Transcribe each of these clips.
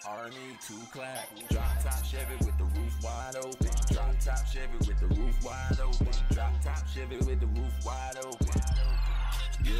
Army 2 clap. Drop top Chevy with the roof wide open. Drop top Chevy with the roof wide open. Drop top Chevy with the roof wide open. Yeah.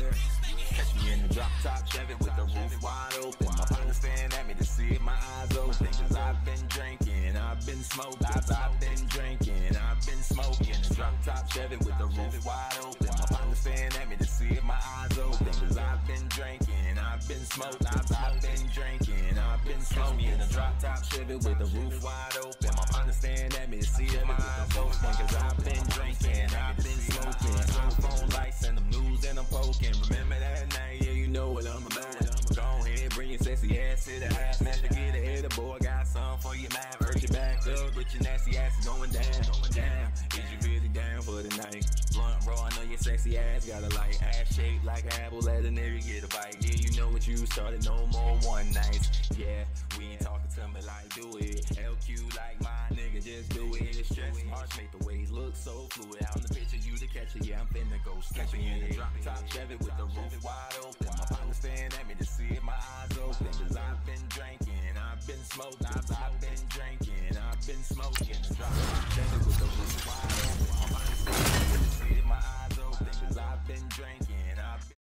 Catch me in the drop top Chevy with the roof wide open. My partner staring at me to see if my eyes open. Cause I've been drinking, I've been smoking. I've been drinking, I've been smoking. The drop top Chevy with the roof wide open. My partner staring at me to see if my eyes open. Cause I've been drinking, I've been smoking. I've been drinking, I've been smoking. Me in the drop top Chevy with the roof wide open. My partner staring at me to see if my eyes open. Cause I've been drinking, I've been smoking. iPhone lights and them news and I'm poking. Remember that night, yeah, you know what I'm about. Go ahead, bring your sexy ass to the house. Man, forget ahead, the boy got something for your man. Hurt your back up, but your nasty ass is going down. Down, is you really down for the night? Blunt roll, I know your sexy ass got a light. Ass shaped like an apple, let a nigga get a bite. Yeah, you know what you started, no more one nights. Yeah, we ain't talking to me like do it. LQ like my nigga, just do it. It's stress march, make the waves look so fluid. Out in the picture, you the catcher, yeah, I'm finna go catch me in the drop top Chevy with the roof wide open. My partner staring at me to see if my eyes open. Cause I've been drinking, I've been smoking. I've been drinking, I've been smoking. The drop top Chevy with the roof wide open. My partner staring at me to see if my eyes open. Cause I've been drinking, I've been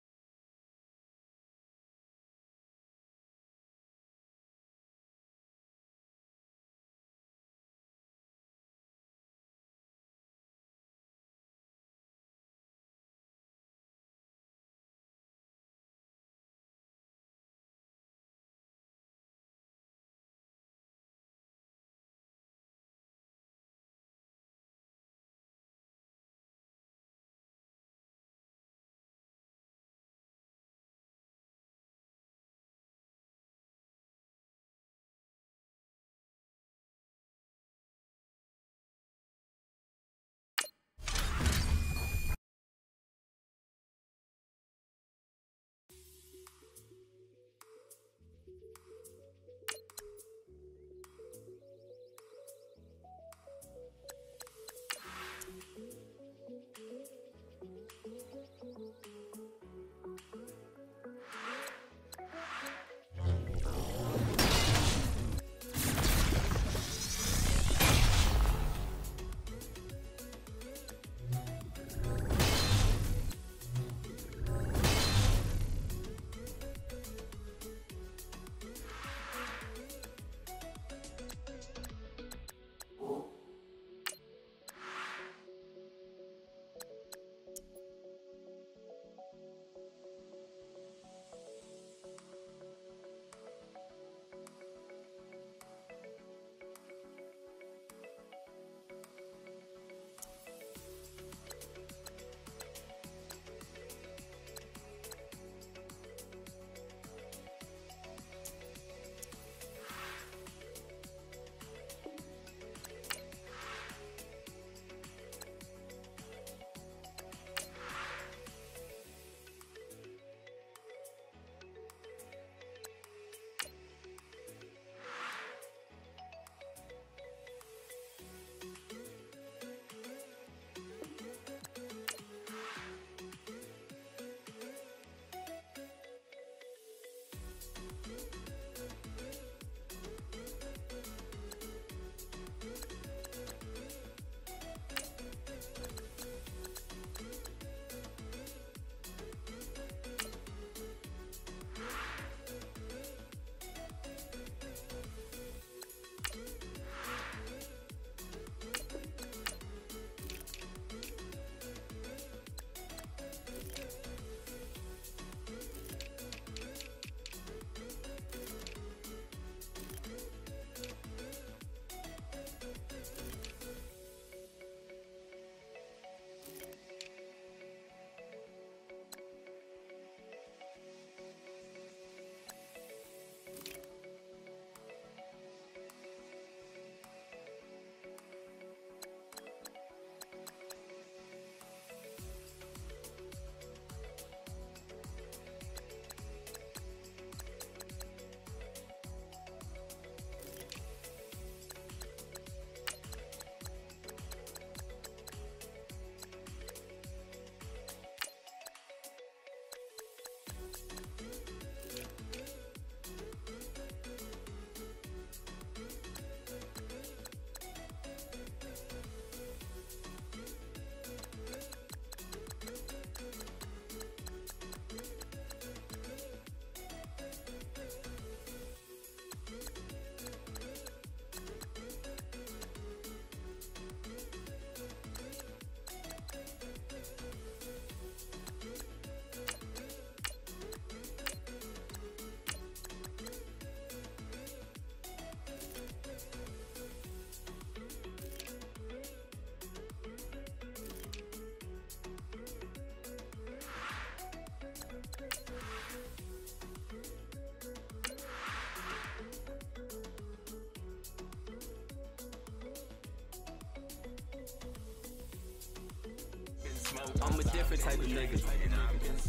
I'm a different type of nigga.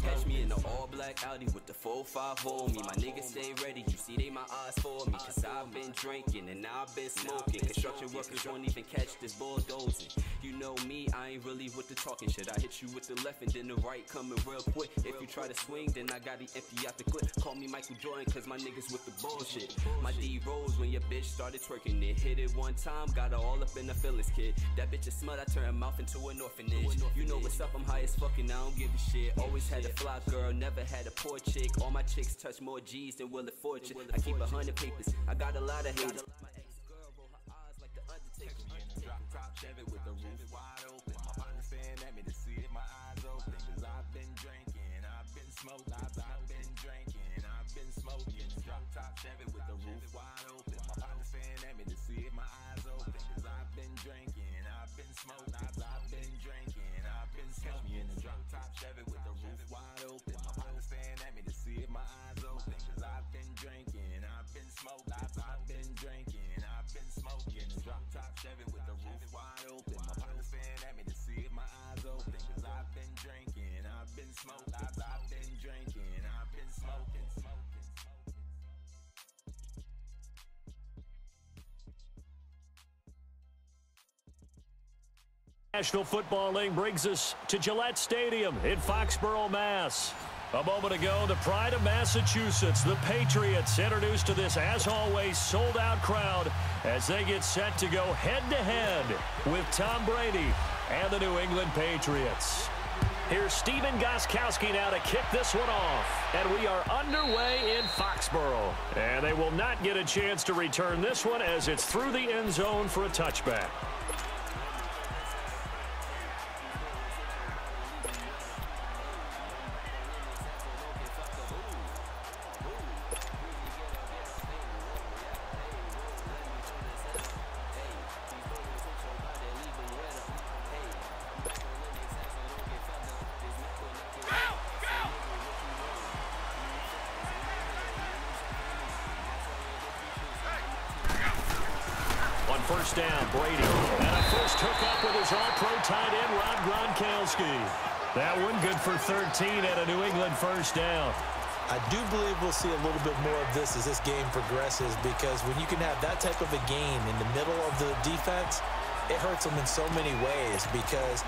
Catch me in the all-black Audi with the 4-5 on me. My niggas stay ready, you see they my eyes for me. Cause I've been drinking and now I've been smoking. Construction workers won't even catch this bulldozing. You know me, I ain't really with the talking shit. I hit you with the left and then the right coming real quick. If you try to swing, then I got the empty out the clip. Call me Michael Jordan cause my niggas with the bullshit. My D rose when your bitch started twerking it. Hit it one time, got her all up in the feelings, kid. That bitch is smut, I turn her mouth into an orphanage. You know what's up, I'm high as fuck and I don't give a shit. Always had a fly girl, never had a poor chick. All my chicks touch more G's than Will it Fortune. I keep 100 papers, I got a lot of haters. My ex-girl roll her eyes like the Undertaker. Drop Chevy with the roof wide open. My partner staring at me to see if my eyes open. Cause I've been drinking, I've been smoking. I've been drinking, I've been smoking. Drop top Chevy with the roof wide open. My partner staring at me to see if my eyes open. Cause I've been drinking, I've been smoking. I've been drinking, I've been smoking. In the drop top Chevy with the roof wide open. My partner staring at me to see if my eyes open. Cause I've been drinking, I've been smoking. I've been drinking, I've been smoking. The drop top Chevy with the roof wide open. My partner staring at me to see if my eyes open. Cause I've been drinking, I've been smoking. I've been drinking, I've been smoking. National Football League brings us to Gillette Stadium in Foxborough, Mass. A moment ago, the pride of Massachusetts, the Patriots, introduced to this, as always, sold-out crowd as they get set to go head-to-head with Tom Brady and the New England Patriots. Here's Steven Gostkowski now to kick this one off. And we are underway in Foxborough. And they will not get a chance to return this one as it's through the end zone for a touchback. First down, Brady. And a first hookup with his all-pro tight end, Rob Gronkowski. That one good for 13 and a New England first down. I do believe we'll see a little bit more of this as this game progresses, because when you can have that type of a gain in the middle of the defense, it hurts them in so many ways, because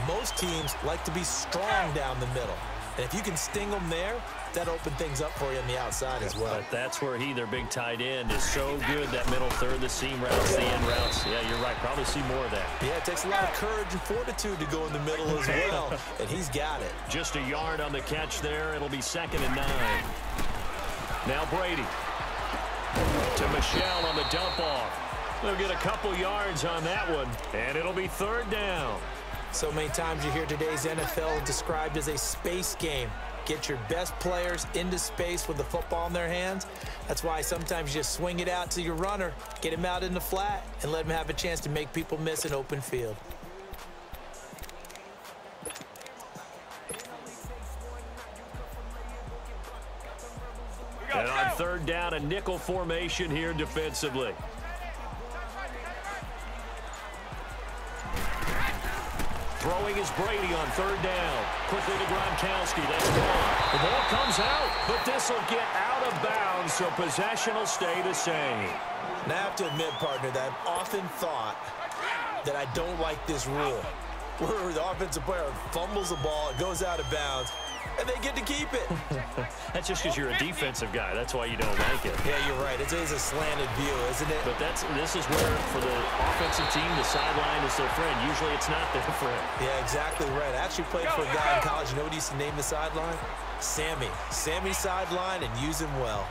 most teams like to be strong down the middle. And if you can sting them there, that opens things up for you on the outside as well. But that's where their big tight end, is so good, that middle third, the seam routes, the end routes. Yeah, you're right. Probably see more of that. Yeah, it takes a lot of courage and fortitude to go in the middle as well, and he's got it. Just a yard on the catch there. It'll be 2nd and 9. Now Brady to Michelle on the dump off. They'll get a couple yards on that one, and it'll be 3rd down. So many times you hear today's NFL described as a space game. Get your best players into space with the football in their hands. That's why sometimes you just swing it out to your runner, get him out in the flat, and let him have a chance to make people miss an open field. And on 3rd down, a nickel formation here defensively. Throwing is Brady on 3rd down. Quickly to Gronkowski. That's gone. The ball comes out, but this will get out of bounds, so possession will stay the same. Now, I have to admit, partner, that I've often thought that I don't like this rule, where the offensive player fumbles the ball, it goes out of bounds, and they get to keep it. That's just because you're a defensive guy. That's why you don't like it. Yeah, you're right. It is a slanted view, isn't it? But this is where, for the offensive team, the sideline is their friend. Usually it's not their friend. Yeah, exactly right. I actually played for a guy in college. You know what he used to name the sideline? Sammy. Sammy sideline, and use him well.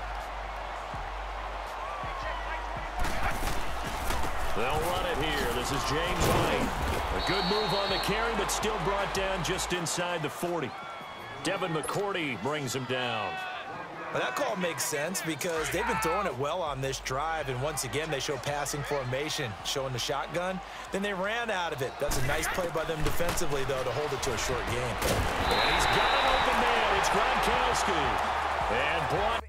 They'll run it here. This is James White. A good move on the carry, but still brought down just inside the 40. Devin McCourty brings him down. Well, that call makes sense because they've been throwing it well on this drive, and once again they show passing formation, showing the shotgun. Then they ran out of it. That's a nice play by them defensively, though, to hold it to a short game. And he's got an open man. It's Gronkowski. And brought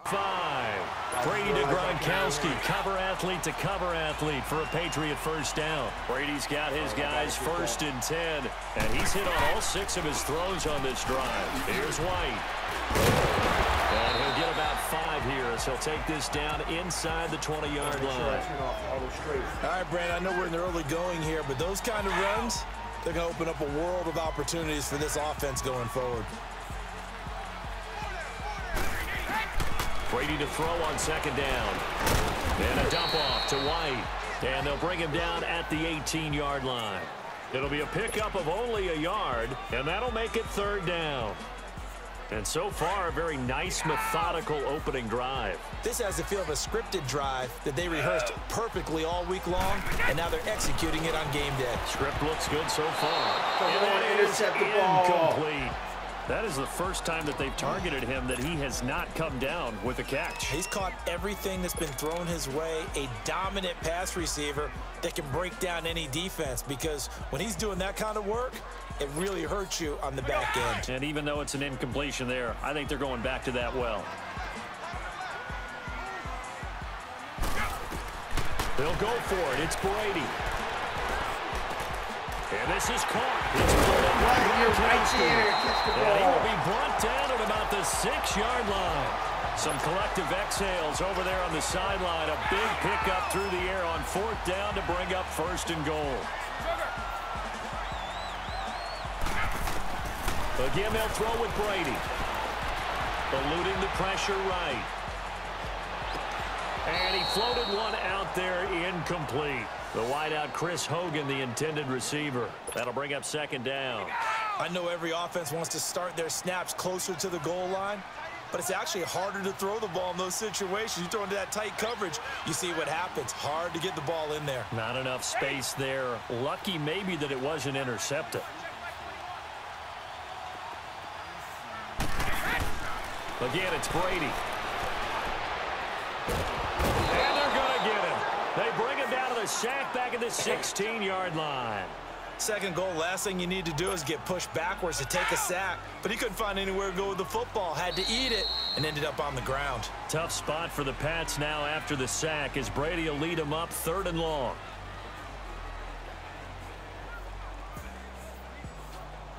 5. Brady to Gronkowski, cover athlete to cover athlete for a Patriot first down. Brady's got his guys 1st and 10, and he's hit on all 6 of his throws on this drive. Here's White. And he'll get about 5 here as he'll take this down inside the 20-yard line. All right, Brandon, I know we're in the early going here, but those kind of runs, they're going to open up a world of opportunities for this offense going forward. Brady to throw on 2nd down. And a dump off to White. And they'll bring him down at the 18-yard line. It'll be a pickup of only a yard, and that'll make it 3rd down. And so far, a very nice, methodical opening drive. This has the feel of a scripted drive that they rehearsed perfectly all week long, and now they're executing it on game day. Script looks good so far. And that is incomplete. That is the first time that they've targeted him that he has not come down with a catch. He's caught everything that's been thrown his way, a dominant pass receiver that can break down any defense, because when he's doing that kind of work, it really hurts you on the back end. And even though it's an incompletion there, I think they're going back to that well. They'll go for it. It's Brady. And this is caught. It's right there. Catch the ball. And he will be brought down at about the 6-yard line. Some collective exhales over there on the sideline. A big pickup through the air on 4th down to bring up 1st and goal. Again, they'll throw with Brady. Eluding the pressure right. And he floated one out there, incomplete. The wideout, Chris Hogan, the intended receiver. That'll bring up 2nd down. I know every offense wants to start their snaps closer to the goal line, but it's actually harder to throw the ball in those situations. You throw into that tight coverage, you see what happens. Hard to get the ball in there. Not enough space there. Lucky maybe that it wasn't intercepted. Again, it's Brady. And they're going to get him. They bring him down to the sack back at the 16-yard line. 2nd goal, last thing you need to do is get pushed backwards to take a sack. But he couldn't find anywhere to go with the football. Had to eat it and ended up on the ground. Tough spot for the Pats now after the sack as Brady will lead them up 3rd and long.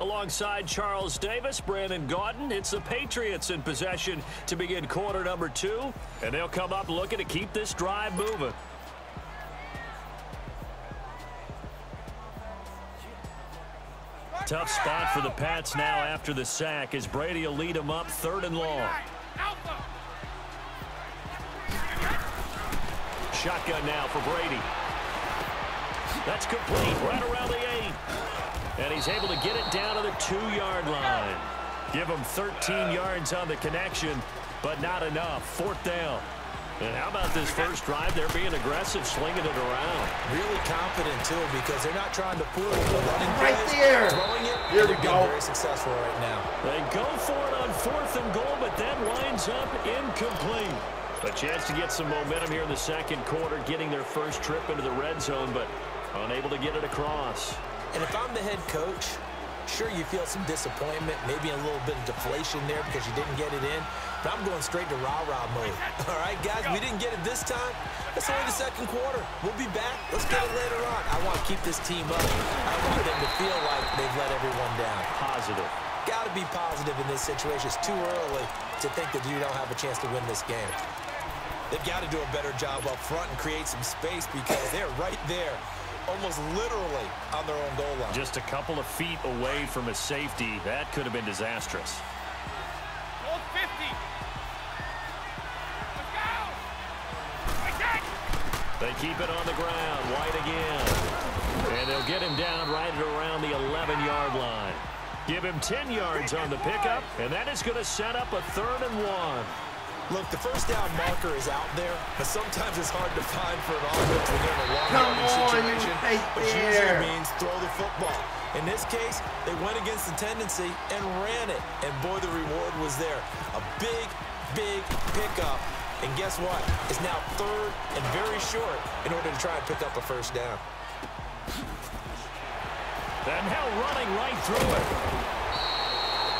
Alongside Charles Davis, Brandon Gaudin, it's the Patriots in possession to begin quarter number 2. And they'll come up looking to keep this drive moving. Tough spot for the Pats now after the sack as Brady will lead them up 3rd and long. Shotgun now for Brady. That's complete right around the 8. And he's able to get it down to the 2-yard line. Give him 13 yards on the connection, but not enough. 4th down. And how about this first drive? They're being aggressive, slinging it around. Really confident, too, because they're not trying to fool the running Right plays, there. throwing it. There we go. Very successful right now. They go for it on 4th and goal, but that winds up incomplete. A chance to get some momentum here in the 2nd quarter, getting their first trip into the red zone, but unable to get it across. And if I'm the head coach, sure, you feel some disappointment, maybe a little bit of deflation there because you didn't get it in. But I'm going straight to rah-rah mode. All right, guys, we didn't get it this time. It's only the 2nd quarter. We'll be back. Let's get it later on. I want to keep this team up. I want them to feel like they've let everyone down. Positive. Got to be positive in this situation. It's too early to think that you don't have a chance to win this game. They've got to do a better job up front and create some space because they're right there, almost literally on their own goal line. Just a couple of feet away from a safety. That could have been disastrous. They keep it on the ground. White again. And they'll get him down right around the 11-yard line. Give him 10 yards on the pickup, and that is going to set up a 3rd and 1. Look, the first down marker is out there, but sometimes it's hard to find for an offense when they're in a long-yardage situation, which usually means throw the football. In this case, they went against the tendency and ran it, and boy, the reward was there. A big, big pickup, and guess what? It's now 3rd and very short in order to try and pick up a first down. And now running right through it.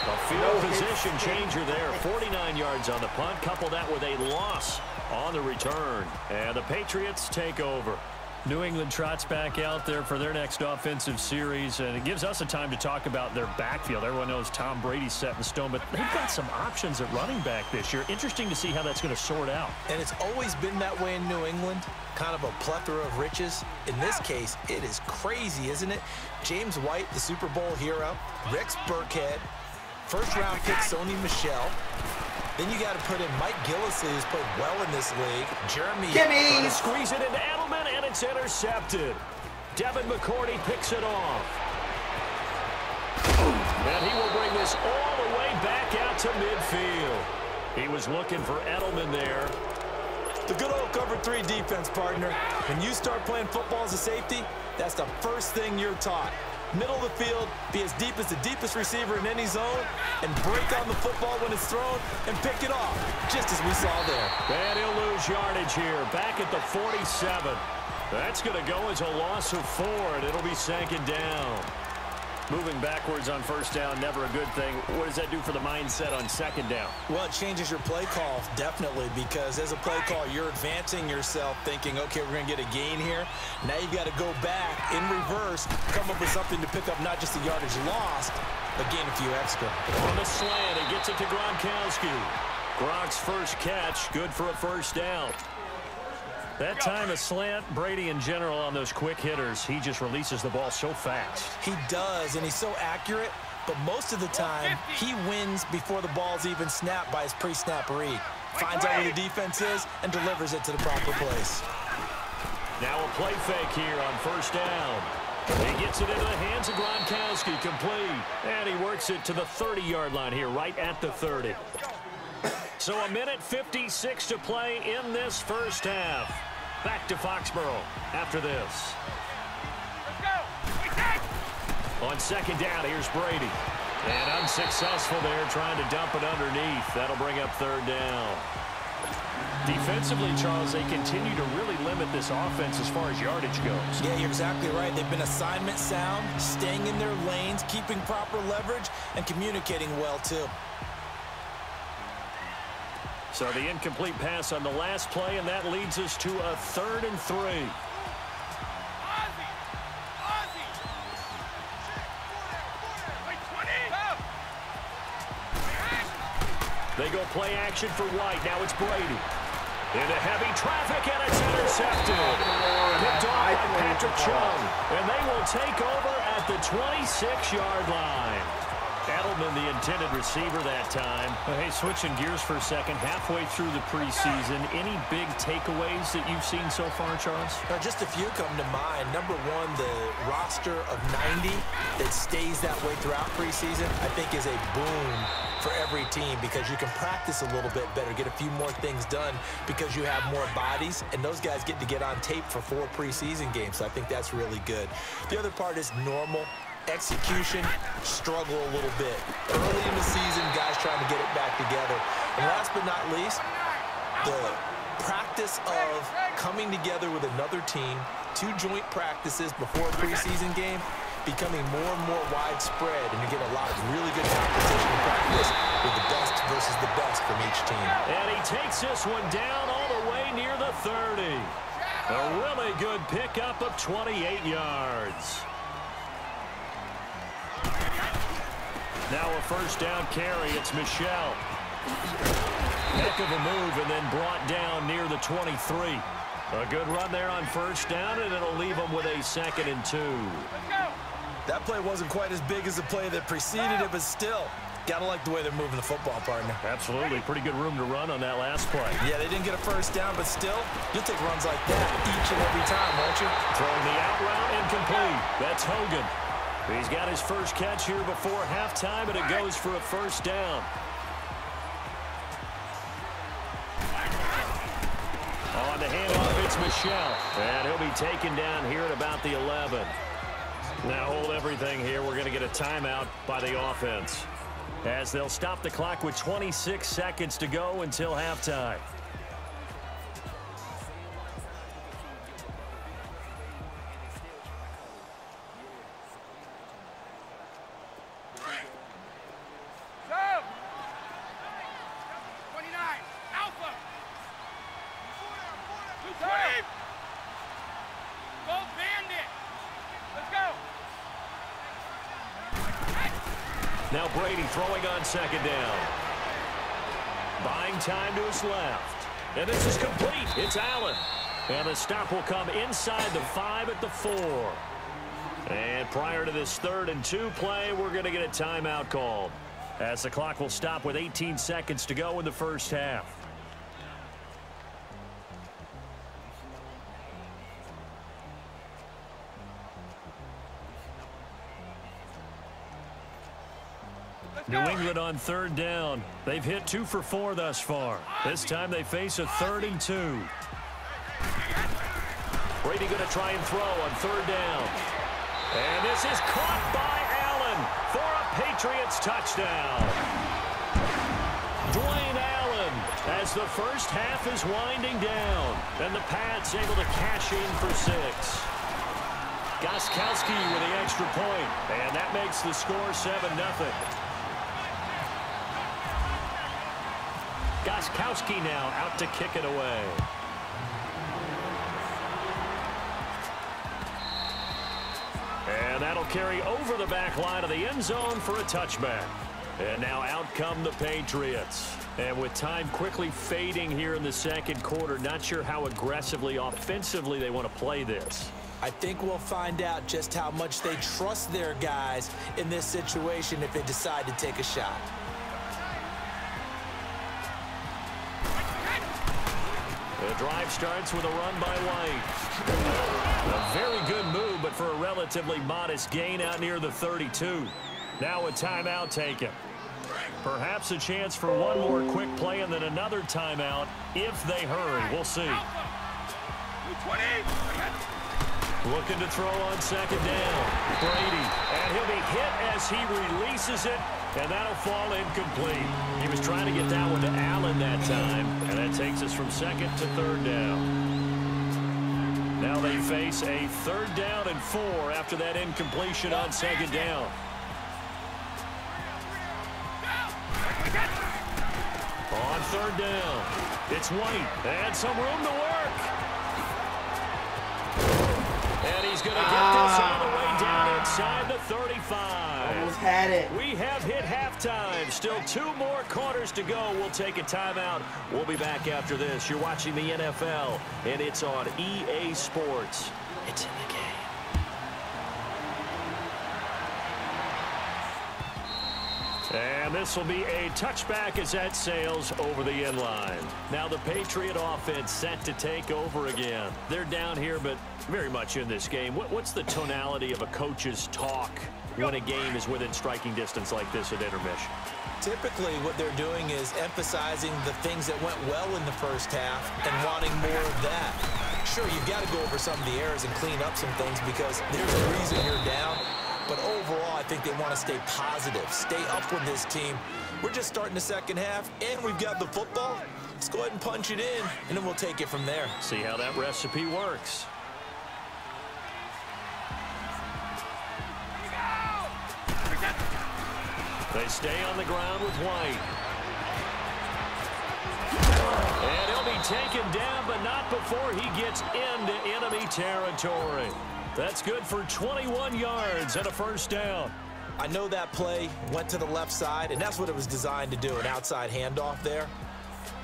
A field position changer there. 49 yards on the punt. Couple that with a loss on the return. And the Patriots take over. New England trots back out there for their next offensive series, and it gives us a time to talk about their backfield. Everyone knows Tom Brady's set in stone, but they've got some options at running back this year. Interesting to see how that's going to sort out. And it's always been that way in New England, kind of a plethora of riches. In this case, it is crazy, isn't it? James White, the Super Bowl hero, Rex Burkhead, first-round pick Sony Michel. Then you got to put in Mike Gillislee, who's played well in this league. Jeremy trying to squeeze it into Edelman, and it's intercepted. Devin McCourty picks it off. And he will bring this all the way back out to midfield. He was looking for Edelman there. The good old cover 3 defense, partner. When you start playing football as a safety, that's the first thing you're taught. Middle of the field, be as deep as the deepest receiver in any zone, and break on the football when it's thrown and pick it off, just as we saw there. And he'll lose yardage here, back at the 47. That's going to go as a loss of 4, and it'll be second down. Moving backwards on first down, never a good thing. What does that do for the mindset on second down? Well, it changes your play call, definitely, because as a play call, you're advancing yourself thinking, okay, we're going to get a gain here. Now you've got to go back in reverse, come up with something to pick up not just the yardage lost, but gain a few extra. On the slant, he gets it to Gronkowski. Gronk's first catch, good for a first down. That time a slant, Brady in general on those quick hitters, he just releases the ball so fast. He does, and he's so accurate, but most of the time he wins before the ball's even snapped by his pre-snap read. Finds out where the defense is and delivers it to the proper place. Now a play fake here on first down. He gets it into the hands of Gronkowski, complete. And he works it to the 30-yard line here, right at the 30. So a minute 56 to play in this first half. Back to Foxborough after this. On second down, here's Brady. And unsuccessful there, trying to dump it underneath. That'll bring up third down. Defensively, Charles, they continue to really limit this offense as far as yardage goes. Yeah, you're exactly right. They've been assignment sound, staying in their lanes, keeping proper leverage, and communicating well, too. So the incomplete pass on the last play, and that leads us to a 3rd and 3. They go play action for White. Now it's Brady. Into heavy traffic, and it's intercepted. Picked off by Patrick Chung. And they will take over at the 26-yard line. Edelman, the intended receiver that time. Hey, switching gears for a second, halfway through the preseason, any big takeaways that you've seen so far, Charles? Just a few come to mind. Number one, the roster of 90 that stays that way throughout preseason, I think is a boon for every team because you can practice a little bit better, get a few more things done because you have more bodies, and those guys get to get on tape for 4 preseason games, so I think that's really good. The other part is normal execution, struggle a little bit. Early in the season, guys trying to get it back together. And last but not least, the practice of coming together with another team, 2 joint practices before a preseason game, becoming more and more widespread, and you get a lot of really good competition in practice with the best versus the best from each team. And he takes this one down all the way near the 30. A really good pickup of 28 yards. Now a first down carry. It's Michel. Heck of a move, and then brought down near the 23. A good run there on first down, and it'll leave them with a 2nd and 2. That play wasn't quite as big as the play that preceded it, but still, gotta like the way they're moving the football, partner. Absolutely. Pretty good room to run on that last play. Yeah, they didn't get a first down, but still, you'll take runs like that each and every time, won't you? Throwing the out route incomplete. That's Hogan. He's got his first catch here before halftime, and it goes for a first down. On the handoff, it's Michel. And he'll be taken down here at about the 11. Now hold everything here. We're going to get a timeout by the offense, as they'll stop the clock with 26 seconds to go until halftime. Now Brady throwing on second down. Buying time to his left. And this is complete. It's Allen. And the stop will come inside the 5 at the 4. And prior to this 3rd and 2 play, we're going to get a timeout called, as the clock will stop with 18 seconds to go in the first half. New England on 3rd down. They've hit 2 for 4 thus far. This time they face a 3rd and 2. Brady going to try and throw on 3rd down. And this is caught by Allen for a Patriots touchdown. Dwayne Allen, as the first half is winding down, and the Pats able to cash in for 6. Gostkowski with the extra point, and that makes the score 7-0. Gostkowski now out to kick it away. And that'll carry over the back line of the end zone for a touchback. And now out come the Patriots. And with time quickly fading here in the second quarter, not sure how aggressively, offensively they want to play this. I think we'll find out just how much they trust their guys in this situation if they decide to take a shot. The drive starts with a run by White. A very good move, but for a relatively modest gain out near the 32. Now a timeout taken. Perhaps a chance for one more quick play and then another timeout if they hurry. We'll see. Looking to throw on second down. Brady. And he'll be hit as he releases it. And that'll fall incomplete. He was trying to get that one to Allen that time. And that takes us from 2nd to 3rd down. Now they face a 3rd down and 4 after that incompletion on second down. On 3rd down, it's White. And some room to work. And he's going to get this all the way down inside the 35. Almost had it. We have hit halftime. Still 2 more quarters to go. We'll take a timeout. We'll be back after this. You're watching the NFL, and it's on EA Sports. It's in the game. And this will be a touchback as that sails over the end line. Now the Patriot offense set to take over again. They're down here, but very much in this game. What's the tonality of a coach's talk when a game is within striking distance like this at intermission? Typically, what they're doing is emphasizing the things that went well in the first half and wanting more of that. Sure, you've got to go over some of the errors and clean up some things because there's a reason you're down. But overall, I think they want to stay positive, stay up with this team. We're just starting the second half, and we've got the football. Let's go ahead and punch it in, and then we'll take it from there. See how that recipe works. They stay on the ground with White. And he'll be taken down, but not before he gets into enemy territory. That's good for 21 yards and a first down. I know that play went to the left side, and that's what it was designed to do, an outside handoff there.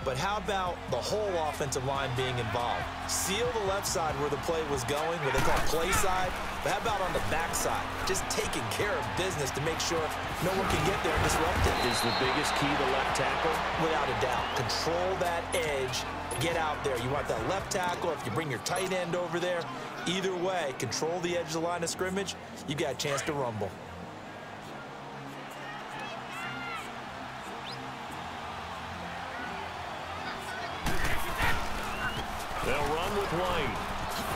But how about the whole offensive line being involved? Seal the left side where the play was going, where they call play side. But how about on the back side? Just taking care of business to make sure no one can get there and disrupt it. Is the biggest key the left tackle? Without a doubt. Control that edge. Get out there. You want that left tackle. If you bring your tight end over there, either way, control the edge of the line of scrimmage. You got a chance to rumble. They'll run with White.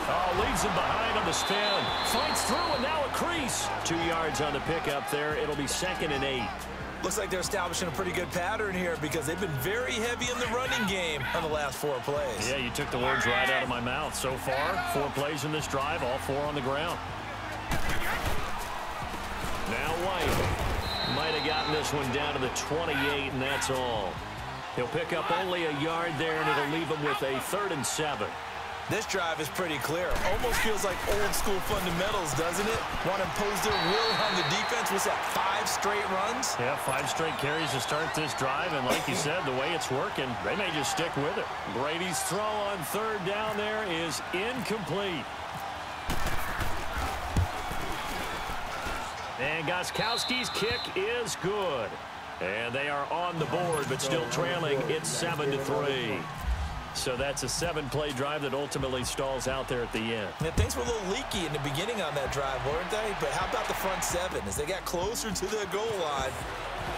Oh, leaves him behind on the stand. Fights through, and now a crease. 2 yards on the pickup there. It'll be 2nd and 8. Looks like they're establishing a pretty good pattern here because they've been very heavy in the running game on the last 4 plays. Yeah, you took the words right out of my mouth. So far, 4 plays in this drive, all 4 on the ground. Now White might have gotten this one down to the 28, and that's all. He'll pick up only a yard there, and it'll leave him with a 3rd and 7. This drive is pretty clear. Almost feels like old school fundamentals, doesn't it? Want to impose their will on the defense. Was that 5 straight runs? Yeah, 5 straight carries to start this drive, and like you said, the way it's working, they may just stick with it. Brady's throw on third down there is incomplete. And Gostkowski's kick is good. And they are on the board, but still trailing. It's 7-3. So that's a 7-play drive that ultimately stalls out there at the end. Yeah, things were a little leaky in the beginning on that drive, weren't they? But how about the front 7? As they got closer to the goal line,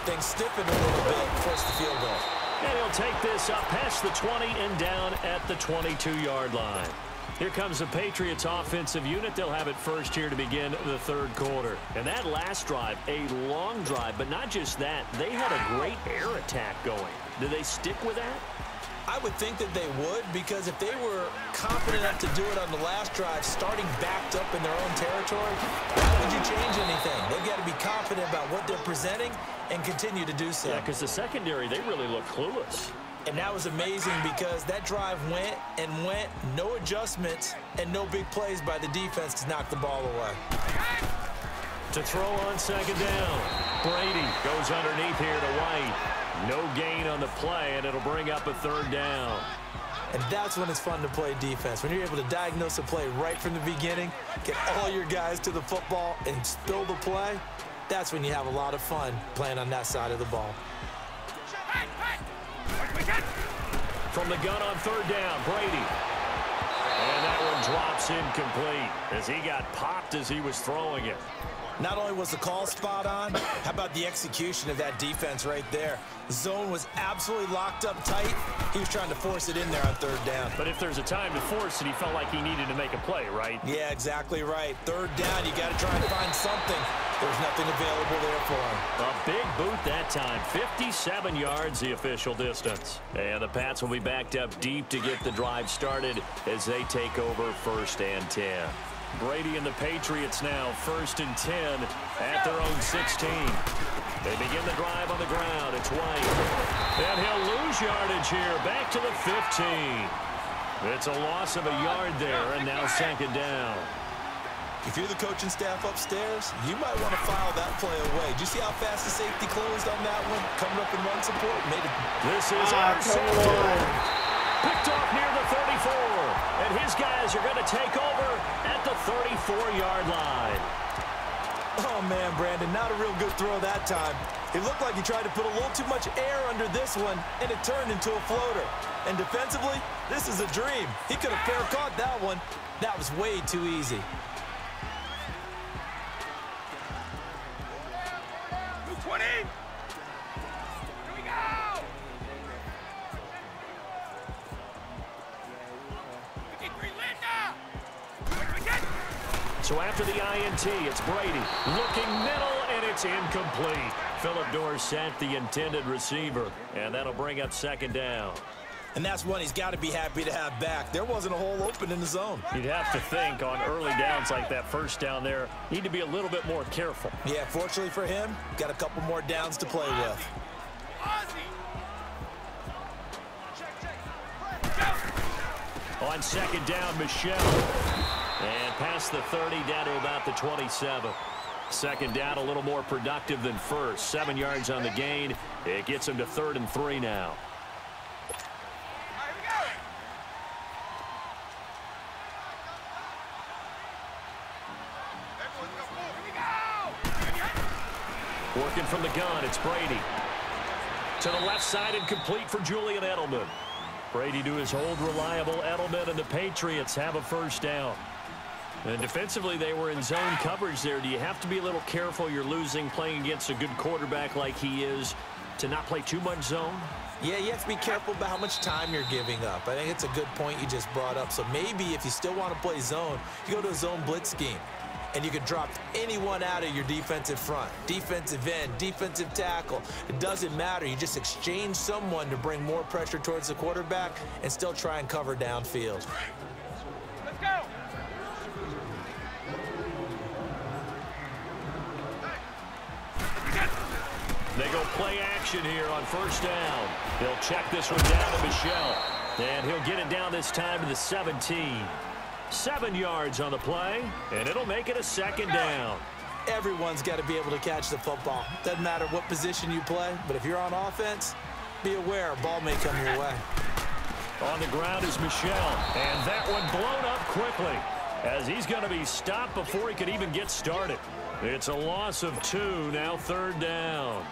things stiffened a little bit, forced the field goal. And he'll take this up past the 20 and down at the 22-yard line. Here comes the Patriots offensive unit. They'll have it first here to begin the third quarter. And that last drive, a long drive, but not just that. They had a great air attack going. Do they stick with that? I would think that they would, because if they were confident enough to do it on the last drive, starting backed up in their own territory, why would you change anything? They've got to be confident about what they're presenting and continue to do so. Yeah, because the secondary, they really look clueless. And that was amazing because that drive went and went, no adjustments, and no big plays by the defense to knock the ball away. To throw on second down, Brady goes underneath here to White. No gain on the play, and it'll bring up a third down. And that's when it's fun to play defense. When you're able to diagnose a play right from the beginning, get all your guys to the football, and spill the play, that's when you have a lot of fun playing on that side of the ball. From the gun on third down, Brady. And that one drops incomplete as he got popped as he was throwing it. Not only was the call spot on, how about the execution of that defense right there? The zone was absolutely locked up tight. He was trying to force it in there on third down. But if there's a time to force it, he felt like he needed to make a play, right? Yeah, exactly right. Third down, you got to try and find something. There's nothing available there for him. A big boot that time. 57 yards, the official distance. And the Pats will be backed up deep to get the drive started as they take over 1st and 10. Brady and the Patriots now 1st and 10 at their own 16. They begin the drive on the ground. It's White. And he'll lose yardage here. Back to the 15. It's a loss of a yard there, and now 2nd down. If you're the coaching staff upstairs, you might want to file that play away. Did you see how fast the safety closed on that one? Coming up in run support. Made it. This is intercepted. Picked off near the 34. And his guys are going to take over at the 34-yard line. Oh, man, Brandon, not a real good throw that time. It looked like he tried to put a little too much air under this one, and it turned into a floater. And defensively, this is a dream. He could have fair caught that one. That was way too easy. So after the INT, it's Brady looking middle, and it's incomplete. Phillip Dorsett, the intended receiver, and that'll bring up 2nd down. And that's one he's got to be happy to have back. There wasn't a hole open in the zone. You'd have to think on early downs like that first down there, need to be a little bit more careful. Yeah, fortunately for him, got a couple more downs to play with. On 2nd down, Michelle. And past the 30, down to about the 27. 2nd down, a little more productive than first. 7 yards on the gain. It gets him to 3rd and 3 now. Working from the gun, it's Brady. To the left side and complete for Julian Edelman. Brady to his old reliable Edelman, and the Patriots have a 1st down. And defensively, they were in zone coverage there. Do you have to be a little careful? You're losing playing against a good quarterback like he is to not play too much zone? Yeah, you have to be careful about how much time you're giving up. I think it's a good point you just brought up. So maybe if you still want to play zone, you go to a zone blitz scheme. And you can drop anyone out of your defensive front. Defensive end, defensive tackle. It doesn't matter. You just exchange someone to bring more pressure towards the quarterback and still try and cover downfield. Let's go! They go play action here on 1st down. They'll check this one down to Michelle. And he'll get it down this time to the 17. 7 yards on the play, and it'll make it a second down. Everyone's got to be able to catch the football. Doesn't matter what position you play, but if you're on offense, be aware a ball may come your way. On the ground is Michel, and that one blown up quickly as he's going to be stopped before he could even get started. It's a loss of 2, now 3rd down.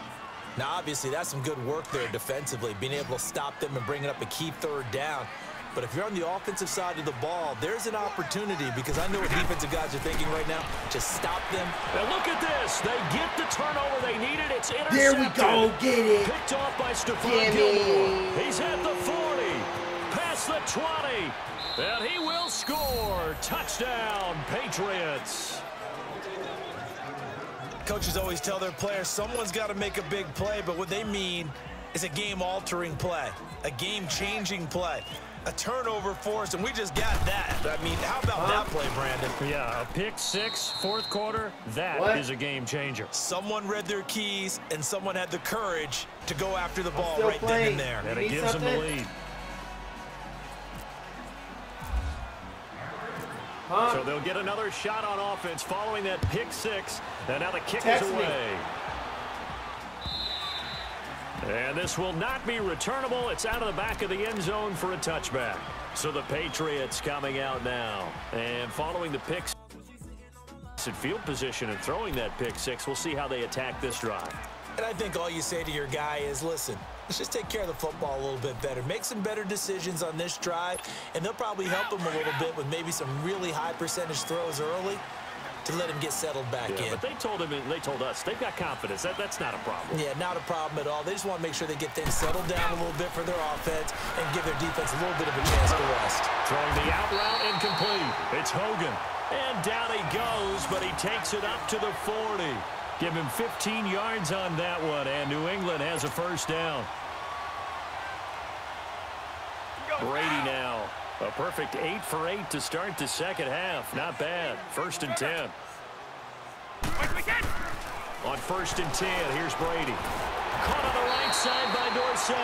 Now, obviously, that's some good work there defensively, being able to stop them and bringing up a key 3rd down. But if you're on the offensive side of the ball, there's an opportunity because I know what defensive guys are thinking right now. Just stop them. And look at this. They get the turnover they needed. It's intercepted. There we go. Get it. Picked off by Stephon Gilmore. He's at the 40. Past the 20. And he will score. Touchdown, Patriots. Coaches always tell their players someone's got to make a big play, but what they mean is a game-altering play, a game-changing play. A turnover for us, and we just got that. I mean, how about that play, Brandon? Yeah, a pick 6, 4th quarter. That is a game changer. Someone read their keys, and someone had the courage to go after the ball right then and there. And it gives them the lead. So they'll get another shot on offense following that pick 6. And now the kick is away. And this will not be returnable. It's out of the back of the end zone for a touchback. So the Patriots coming out now. And following the picks in field position and throwing that pick 6, we'll see how they attack this drive. And I think all you say to your guy is, listen, let's just take care of the football a little bit better. Make some better decisions on this drive, and they'll probably help him a little bit with maybe some really high percentage throws early to let him get settled back in. But they told him, and they told us, they've got confidence. That's not a problem. Yeah, not a problem at all. They just want to make sure they get things settled down a little bit for their offense and give their defense a little bit of a chance to rest. Throwing the out route incomplete. It's Hogan. And down he goes, but he takes it up to the 40. Give him 15 yards on that one, and New England has a 1st down. Brady now. A perfect 8 for 8 to start the 2nd half. Not bad. 1st and 10. On 1st and 10, here's Brady. Caught on the right side by Dorsett.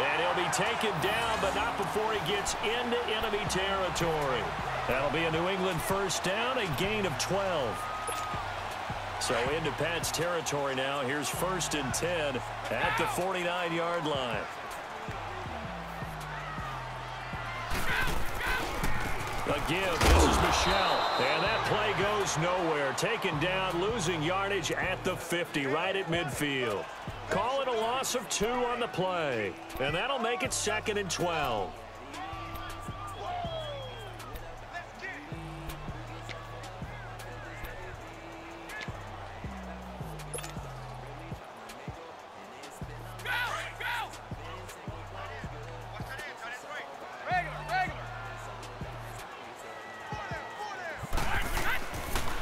And he'll be taken down, but not before he gets into enemy territory. That'll be a New England 1st down, a gain of 12. So into Pat's territory now. Here's 1st and 10 at the 49-yard line. Again, this is Michel. And that play goes nowhere. Taken down, losing yardage at the 50, right at midfield. Call it a loss of 2 on the play. And that'll make it 2nd and 12.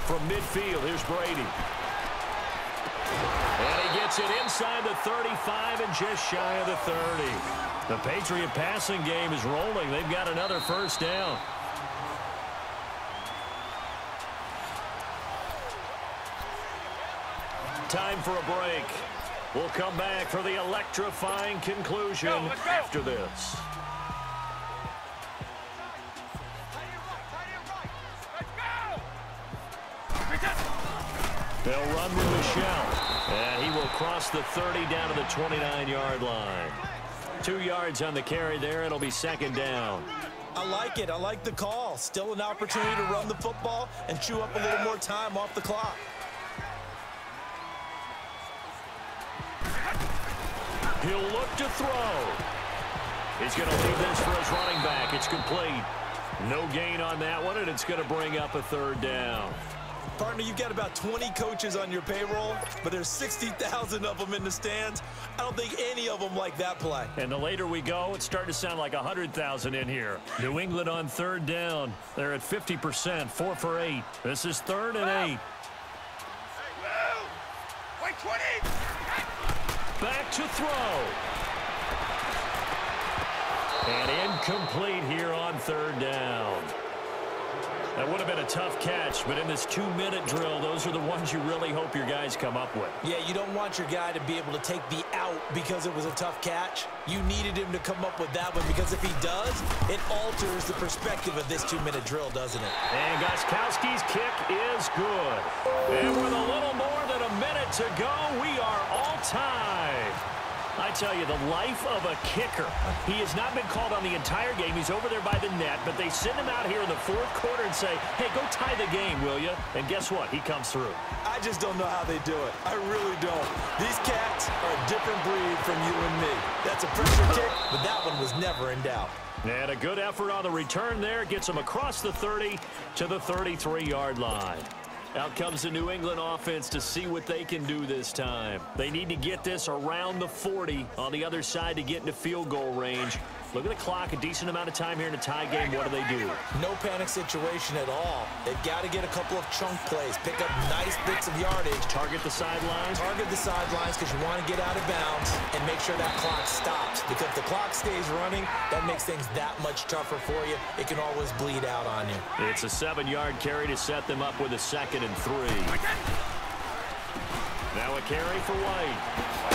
From midfield, here's Brady. And he gets it inside the 35 and just shy of the 30. The Patriot passing game is rolling. They've got another 1st down. Time for a break. We'll come back for the electrifying conclusion after this. They'll run with Michel. And he will cross the 30 down to the 29-yard line. 2 yards on the carry there. It'll be 2nd down. I like it. I like the call. Still an opportunity to run the football and chew up a little more time off the clock. He'll look to throw. He's going to leave this for his running back. It's complete. No gain on that one, and it's going to bring up a 3rd down. Partner, you've got about 20 coaches on your payroll, but there's 60,000 of them in the stands. I don't think any of them like that play. And the later we go, it's starting to sound like 100,000 in here. New England on 3rd down. They're at 50%, 4 for 8. This is 3rd and 8. Wait, 20! Back to throw. And incomplete here on 3rd down. That would have been a tough catch, but in this 2-minute drill, those are the ones you really hope your guys come up with. Yeah, you don't want your guy to be able to take the out because it was a tough catch. You needed him to come up with that one because if he does, it alters the perspective of this 2-minute drill, doesn't it? And Gostkowski's kick is good. And with a little more than a minute to go, we are all tied. I tell you, the life of a kicker. He has not been called on the entire game. He's over there by the net, but they send him out here in the fourth quarter and say, hey, go tie the game, will you? And guess what? He comes through. I just don't know how they do it. I really don't. These cats are a different breed from you and me. That's a pressure kick, but that one was never in doubt. And a good effort on the return there. Gets him across the 30 to the 33-yard line. Out comes the New England offense to see what they can do this time. They need to get this around the 40 on the other side to get into field goal range. Look at the clock, a decent amount of time here in a tie game. What do? No panic situation at all. They've got to get a couple of chunk plays, pick up nice bits of yardage. Target the sidelines? Target the sidelines because you want to get out of bounds and make sure that clock stops. Because if the clock stays running, that makes things that much tougher for you. It can always bleed out on you. It's a 7-yard carry to set them up with a 2nd and 3. Now a carry for White.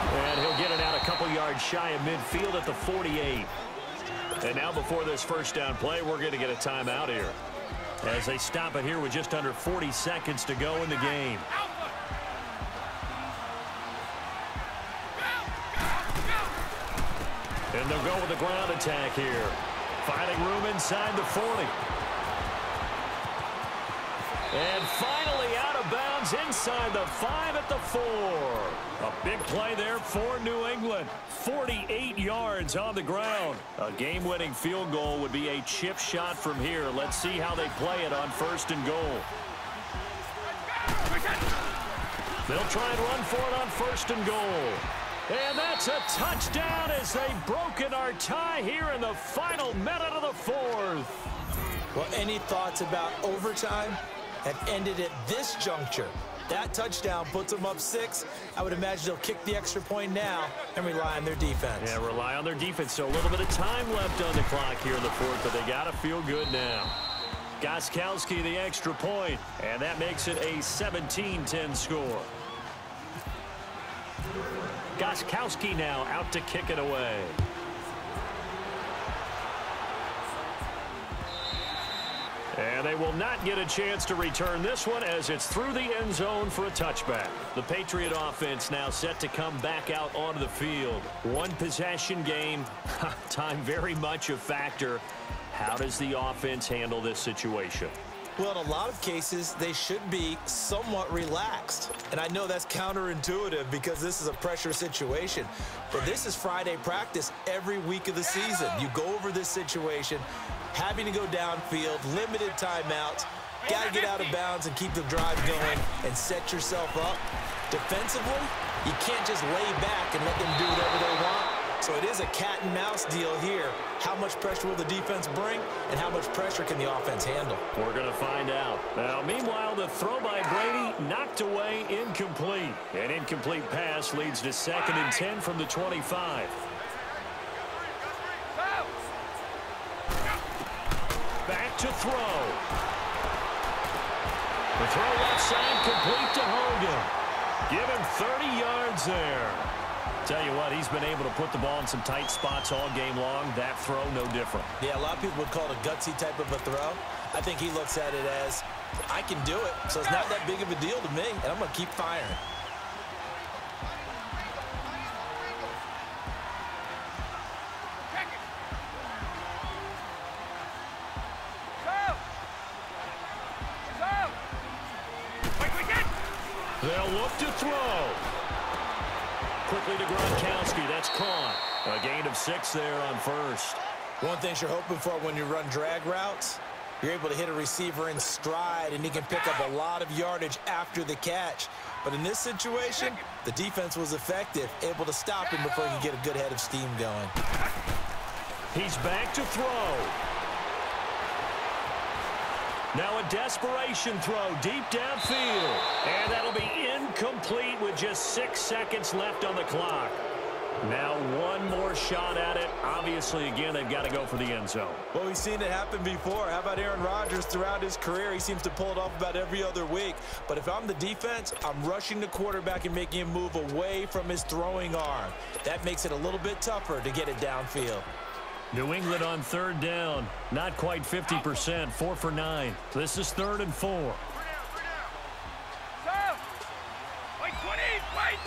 And he'll get it out a couple yards shy of midfield at the 48. And now before this first down play, we're going to get a timeout here as they stop it here with just under 40 seconds to go in the game. And they'll go with the ground attack here. Finding room inside the 40. And finally out of bounds inside the 5 at the 4. A big play there for New England. 48 yards on the ground. A game-winning field goal would be a chip shot from here. Let's see how they play it on 1st and goal. They'll try and run for it on 1st and goal. And that's a touchdown as they've broken our tie here in the final minute of the 4th. Well, any thoughts about overtime? Have ended at this juncture. That touchdown puts them up 6. I would imagine they'll kick the extra point now and rely on their defense. Yeah, rely on their defense. So a little bit of time left on the clock here in the 4th, but they got to feel good now. Gostkowski the extra point, and that makes it a 17-10 score. Gostkowski now out to kick it away. And they will not get a chance to return this one as it's through the end zone for a touchback. The Patriot offense now set to come back out onto the field. One possession game. Time very much a factor. How does the offense handle this situation? Well, in a lot of cases, they should be somewhat relaxed. And I know that's counterintuitive because this is a pressure situation. But this is Friday practice every week of the season. You go over this situation, having to go downfield, limited timeouts, got to get out of bounds and keep the drive going and set yourself up. Defensively, you can't just lay back and let them do whatever they want. So it is a cat and mouse deal here. How much pressure will the defense bring and how much pressure can the offense handle? We're going to find out. Now, meanwhile, the throw by Brady knocked away, incomplete. An incomplete pass leads to 2nd and 10 from the 25. Back to throw. The throw left side complete to Hogan. Give him 30 yards there. Tell you what, he's been able to put the ball in some tight spots all game long. That throw, no different. Yeah, a lot of people would call it a gutsy type of a throw. I think he looks at it as, I can do it, so it's not that big of a deal to me, and I'm going to keep firing. They'll look to throw. Quickly to Gronkowski. That's caught. A gain of 6 there on 1st. One thing you're hoping for when you run drag routes, you're able to hit a receiver in stride, and he can pick up a lot of yardage after the catch. But in this situation, the defense was effective, able to stop him before he could get a good head of steam going. He's back to throw. Now a desperation throw deep downfield. And that'll be incomplete with just 6 seconds left on the clock. Now one more shot at it. Obviously, again, they've got to go for the end zone. Well, we've seen it happen before. How about Aaron Rodgers throughout his career? He seems to pull it off about every other week. But if I'm the defense, I'm rushing the quarterback and making him move away from his throwing arm. That makes it a little bit tougher to get it downfield. New England on third down. Not quite 50%, 4 for 9. This is 3rd and 4. Wait, 20, wait!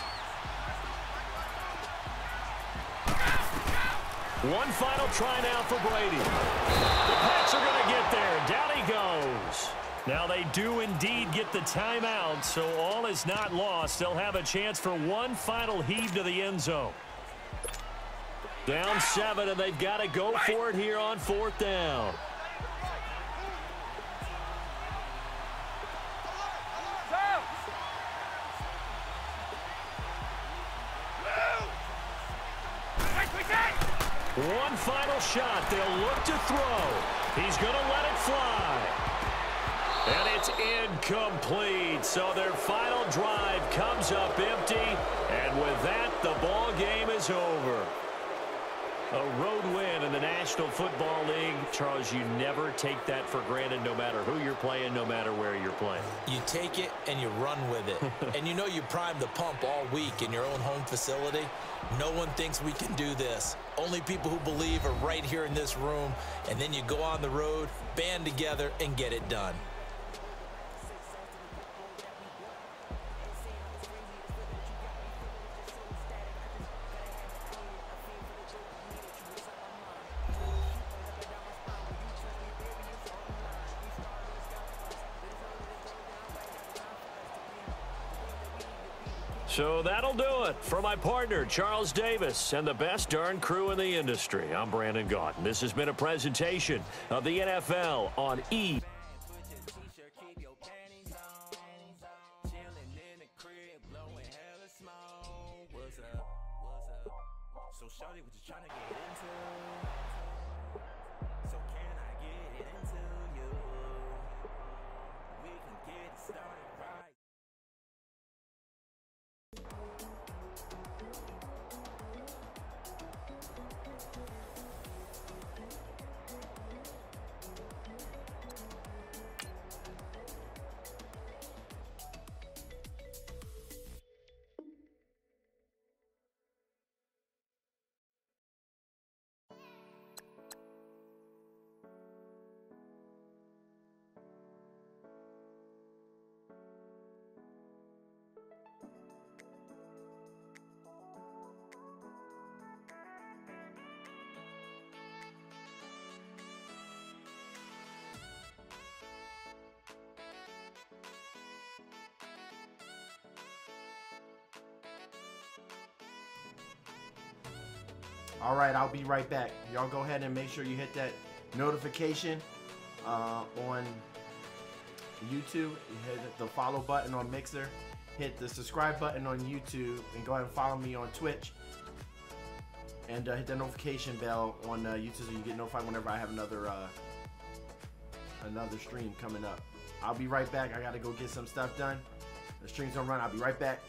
One final try now for Brady. The Pats are going to get there. Down he goes. Now they do indeed get the timeout, so all is not lost. They'll have a chance for one final heave to the end zone. Down 7, and they've got to go for it here on 4th down. One final shot. They'll look to throw. He's going to let it fly. And it's incomplete. So their final drive comes up empty. And with that, the ball game is over. A road win in the National Football League. Charles, you never take that for granted no matter who you're playing, no matter where you're playing. You take it and you run with it. And you know you prime the pump all week in your own home facility. No one thinks we can do this. Only people who believe are right here in this room. And then you go on the road, band together, and get it done. So that'll do it for my partner, Charles Davis, and the best darn crew in the industry. I'm Brandon Gaudin. This has been a presentation of the NFL on E. All right, I'll be right back. Y'all go ahead and make sure you hit that notification on YouTube. Hit the follow button on Mixer. Hit the subscribe button on YouTube. And go ahead and follow me on Twitch. And hit the notification bell on YouTube so you get notified whenever I have another stream coming up. I'll be right back. I got to go get some stuff done. The stream's going to run. I'll be right back.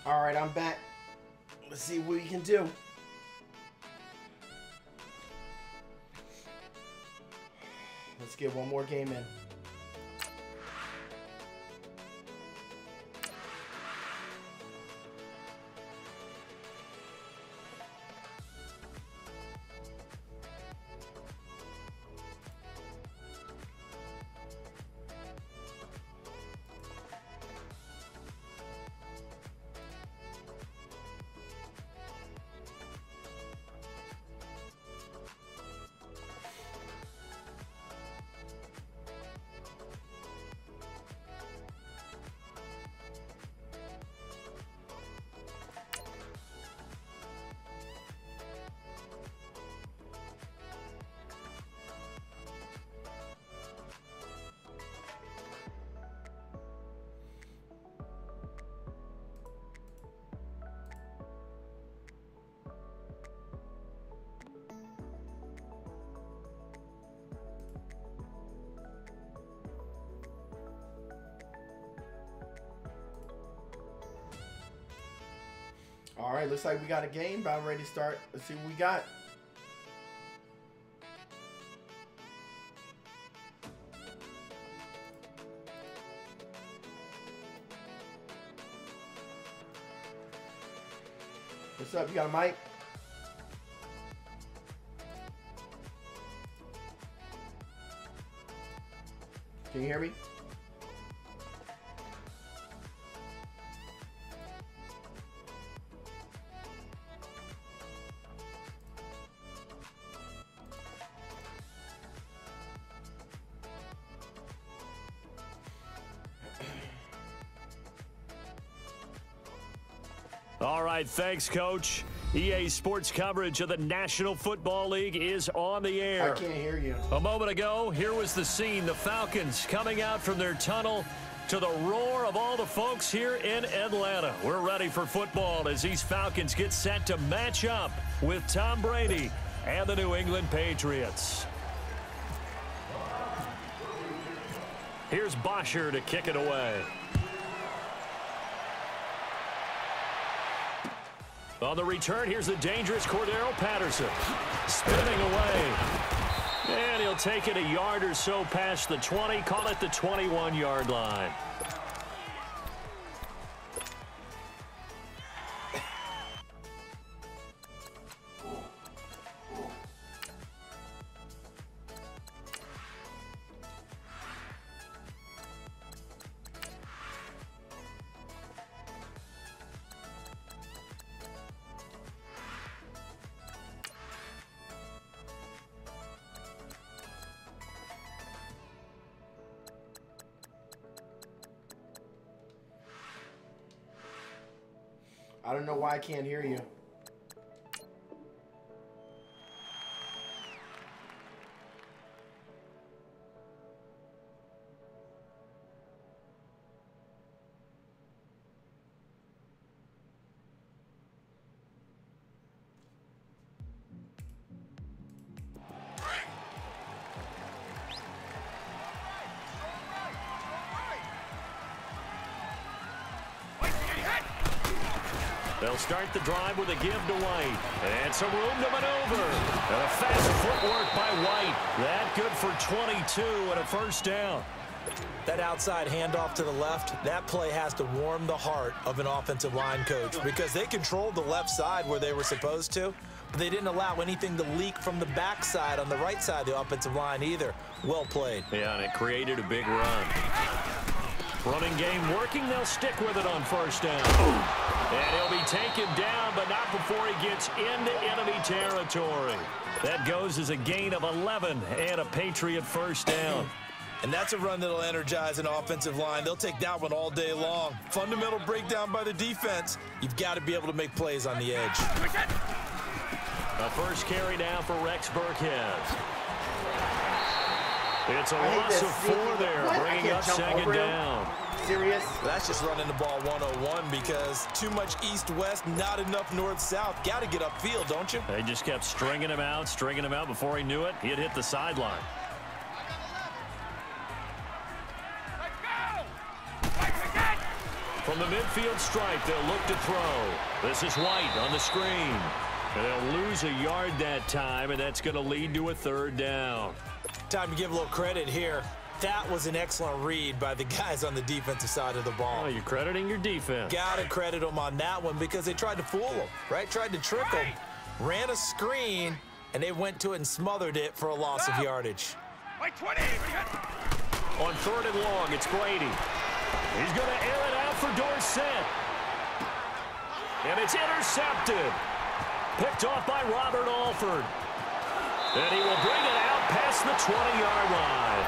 All right, I'm back. Let's see what we can do. Let's get one more game in. All right, looks like we got a game about ready to start. Let's see what we got. What's up? You got a mic? Can you hear me? All right, thanks, Coach. EA Sports coverage of the National Football League is on the air. I can't hear you. A moment ago, here was the scene. The Falcons coming out from their tunnel to the roar of all the folks here in Atlanta. We're ready for football as these Falcons get set to match up with Tom Brady and the New England Patriots. Here's Bosher to kick it away. On the return, here's the dangerous Cordero Patterson. Spinning away. And he'll take it a yard or so past the 20. Call it the 21-yard line. I don't know why I can't hear you. They'll start the drive with a give to White. And some room to maneuver. And a fast footwork by White. That good for 22 and a first down. That outside handoff to the left, that play has to warm the heart of an offensive line coach because they controlled the left side where they were supposed to, but they didn't allow anything to leak from the backside on the right side of the offensive line either. Well played. Yeah, and it created a big run. Running game working. They'll stick with it on first down. And he'll be taken down, but not before he gets into enemy territory. That goes as a gain of 11 and a Patriot first down. And that's a run that'll energize an offensive line. They'll take that one all day long. Fundamental breakdown by the defense. You've got to be able to make plays on the edge. A first carry now for Rex Burkhead. It's a loss of 4 there, bringing up second down. Serious? That's just running the ball 101 because too much east-west, not enough north-south. Got to get upfield, don't you? They just kept stringing him out. Before he knew it, he had hit the sideline. From the midfield stripe, they'll look to throw. This is White on the screen. And they'll lose a yard that time, and that's going to lead to a third down. Time to give a little credit here. That was an excellent read by the guys on the defensive side of the ball. Oh, you're crediting your defense. Got to credit them on that one because they tried to fool them, right? Tried to trick them, ran a screen, and they went to it and smothered it for a loss of yardage. Wait, 20. On third and long, it's Brady. He's going to air it out for Dorsett. And it's intercepted. Picked off by Robert Alford. And he will bring it out past the 20-yard line.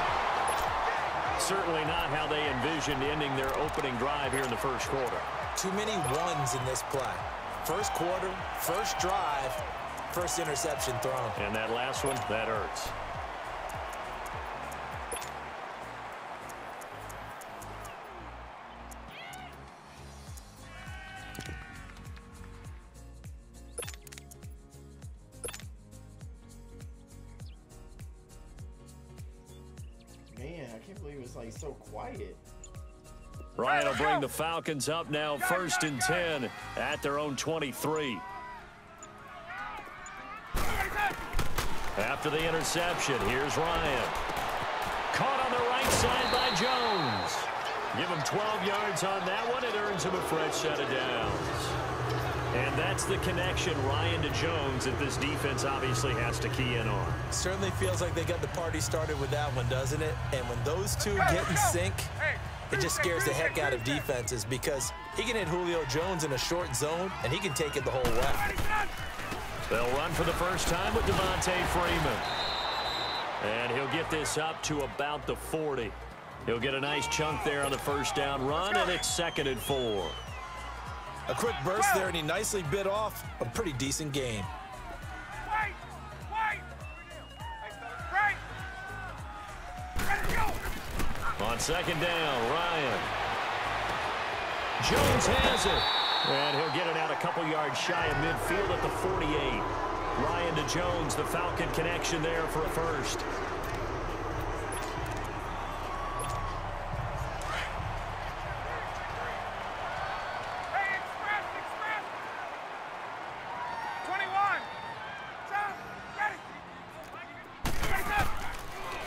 Certainly not how they envisioned ending their opening drive here in the first quarter. Too many ones in this play. First quarter, first drive, first interception thrown. And that last one, that hurts. Man, I can't believe it's like so quiet. Ryan will bring the Falcons up now, 1st and 10 at their own 23. After the interception, here's Ryan. Caught on the right side by Jones. Give him 12 yards on that one. It earns him a fresh set of downs. And that's the connection, Ryan to Jones, that this defense obviously has to key in on. Certainly feels like they got the party started with that one, doesn't it? And when those two get in sync, it just scares the heck out of defenses because he can hit Julio Jones in a short zone, and he can take it the whole way. They'll run for the first time with Devontae Freeman. And he'll get this up to about the 40. He'll get a nice chunk there on the first down run, and it's 2nd and 4. A quick burst there, and he nicely bit off a pretty decent gain. On 2nd down, Ryan. Jones has it. And he'll get it out a couple yards shy of midfield at the 48. Ryan to Jones, the Falcon connection there for a first.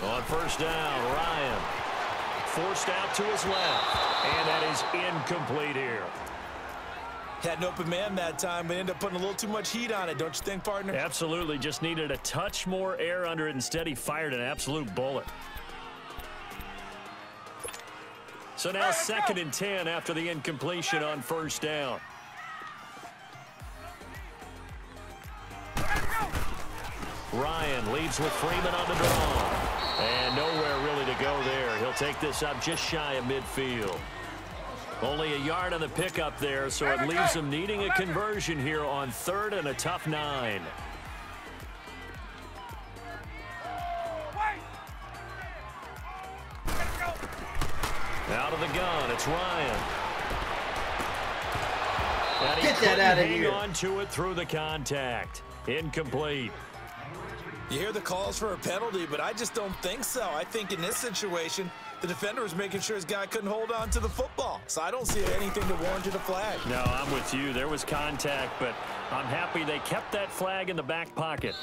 On first down, Ryan forced out to his left, and that is incomplete here. Had an open man that time, but ended up putting a little too much heat on it, don't you think, partner? Absolutely, just needed a touch more air under it. Instead, he fired an absolute bullet. So now 2nd and 10 after the incompletion on first down. Ryan leads with Freeman on the draw. And nowhere really to go there. He'll take this up just shy of midfield. Only a yard on the pickup there, so it leaves him needing a conversion here on 3rd and a tough 9. Out of the gun, it's Ryan. And Get that out of hang here. on to it through the contact. Incomplete. You hear the calls for a penalty, but I just don't think so. I think in this situation, the defender was making sure his guy couldn't hold on to the football. So I don't see anything to warrant a flag. No, I'm with you. There was contact, but I'm happy they kept that flag in the back pocket.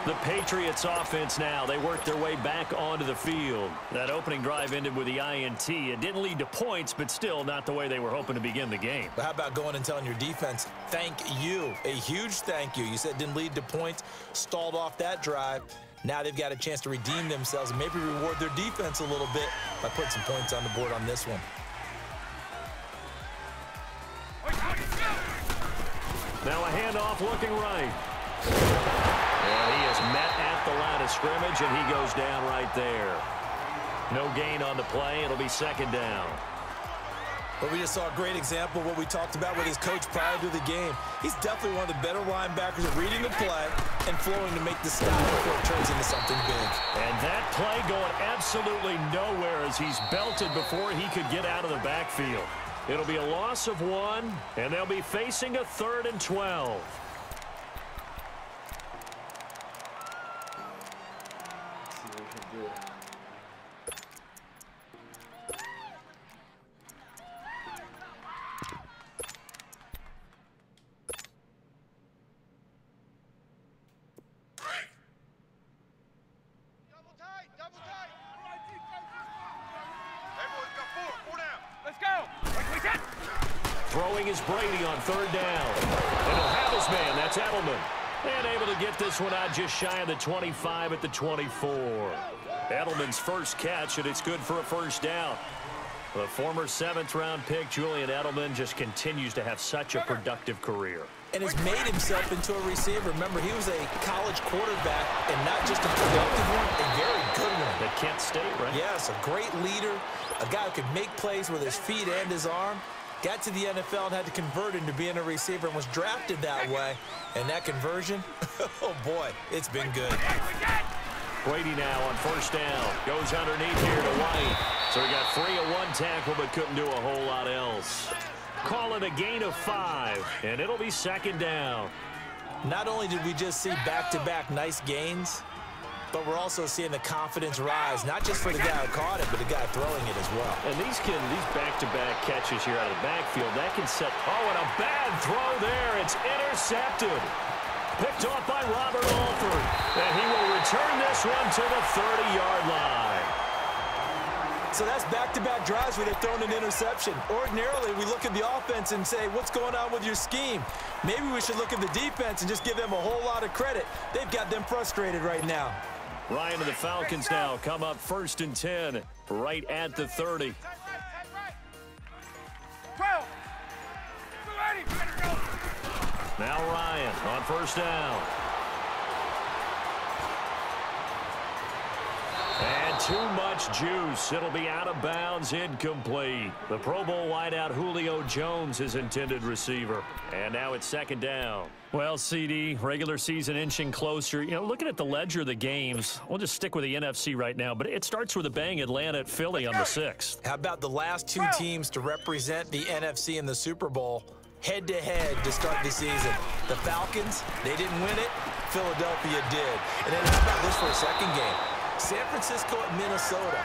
The Patriots offense now, they work their way back onto the field. That opening drive ended with the INT. It didn't lead to points, but still not the way they were hoping to begin the game. But how about going and telling your defense, thank you, a huge thank you. You said it didn't lead to points, stalled off that drive. Now they've got a chance to redeem themselves and maybe reward their defense a little bit by putting some points on the board on this one. Now a handoff looking right. And he is met at the line of scrimmage, and he goes down right there. No gain on the play. It'll be 2nd down. But we just saw a great example of what we talked about with his coach prior to the game. He's definitely one of the better linebackers at reading the play and flowing to make the stop before it turns into something big. And that play going absolutely nowhere as he's belted before he could get out of the backfield. It'll be a loss of 1, and they'll be facing a 3rd and 12. Throwing is Brady on third down. And he'll have his man. That's Edelman. And able to get this one out just shy of the 25 at the 24. Edelman's first catch, and it's good for a first down. The former 7th-round pick, Julian Edelman, just continues to have such a productive career. And has made himself into a receiver. Remember, he was a college quarterback, and not just a productive one, a very good one. At Kent State, right? Yes, a great leader, a guy who could make plays with his feet and his arm. Got to the NFL and had to convert into being a receiver and was drafted that way. And that conversion, oh boy, it's been good. Brady now on first down. Goes underneath here to White. So he got 3 of 1 tackle, but couldn't do a whole lot else. Call it a gain of 5, and it'll be second down. Not only did we just see back-to-back nice gains, but we're also seeing the confidence rise, not just for the guy who caught it, but the guy throwing it as well. And these back-to-back catches here out of the backfield, that can set, oh, and a bad throw there. It's intercepted. Picked off by Robert Alford. And he will return this one to the 30-yard line. So that's back-to-back drives where they've thrown an interception. Ordinarily, we look at the offense and say, what's going on with your scheme? Maybe we should look at the defense and just give them a whole lot of credit. They've got them frustrated right now. Ryan and the Falcons now come up 1st and 10, right at the 30. 12. Now Ryan on first down. And too much juice. It'll be out of bounds, incomplete. The Pro Bowl wideout Julio Jones is intended receiver. And now it's second down. Well, CD, regular season inching closer. You know, looking at the ledger of the games, we'll just stick with the NFC right now, but it starts with a bang, Atlanta at Philly on the 6th. How about the last 2 teams to represent the NFC in the Super Bowl head-to-head to start the season? The Falcons, they didn't win it. Philadelphia did. And then how about this for a second game? San Francisco at Minnesota.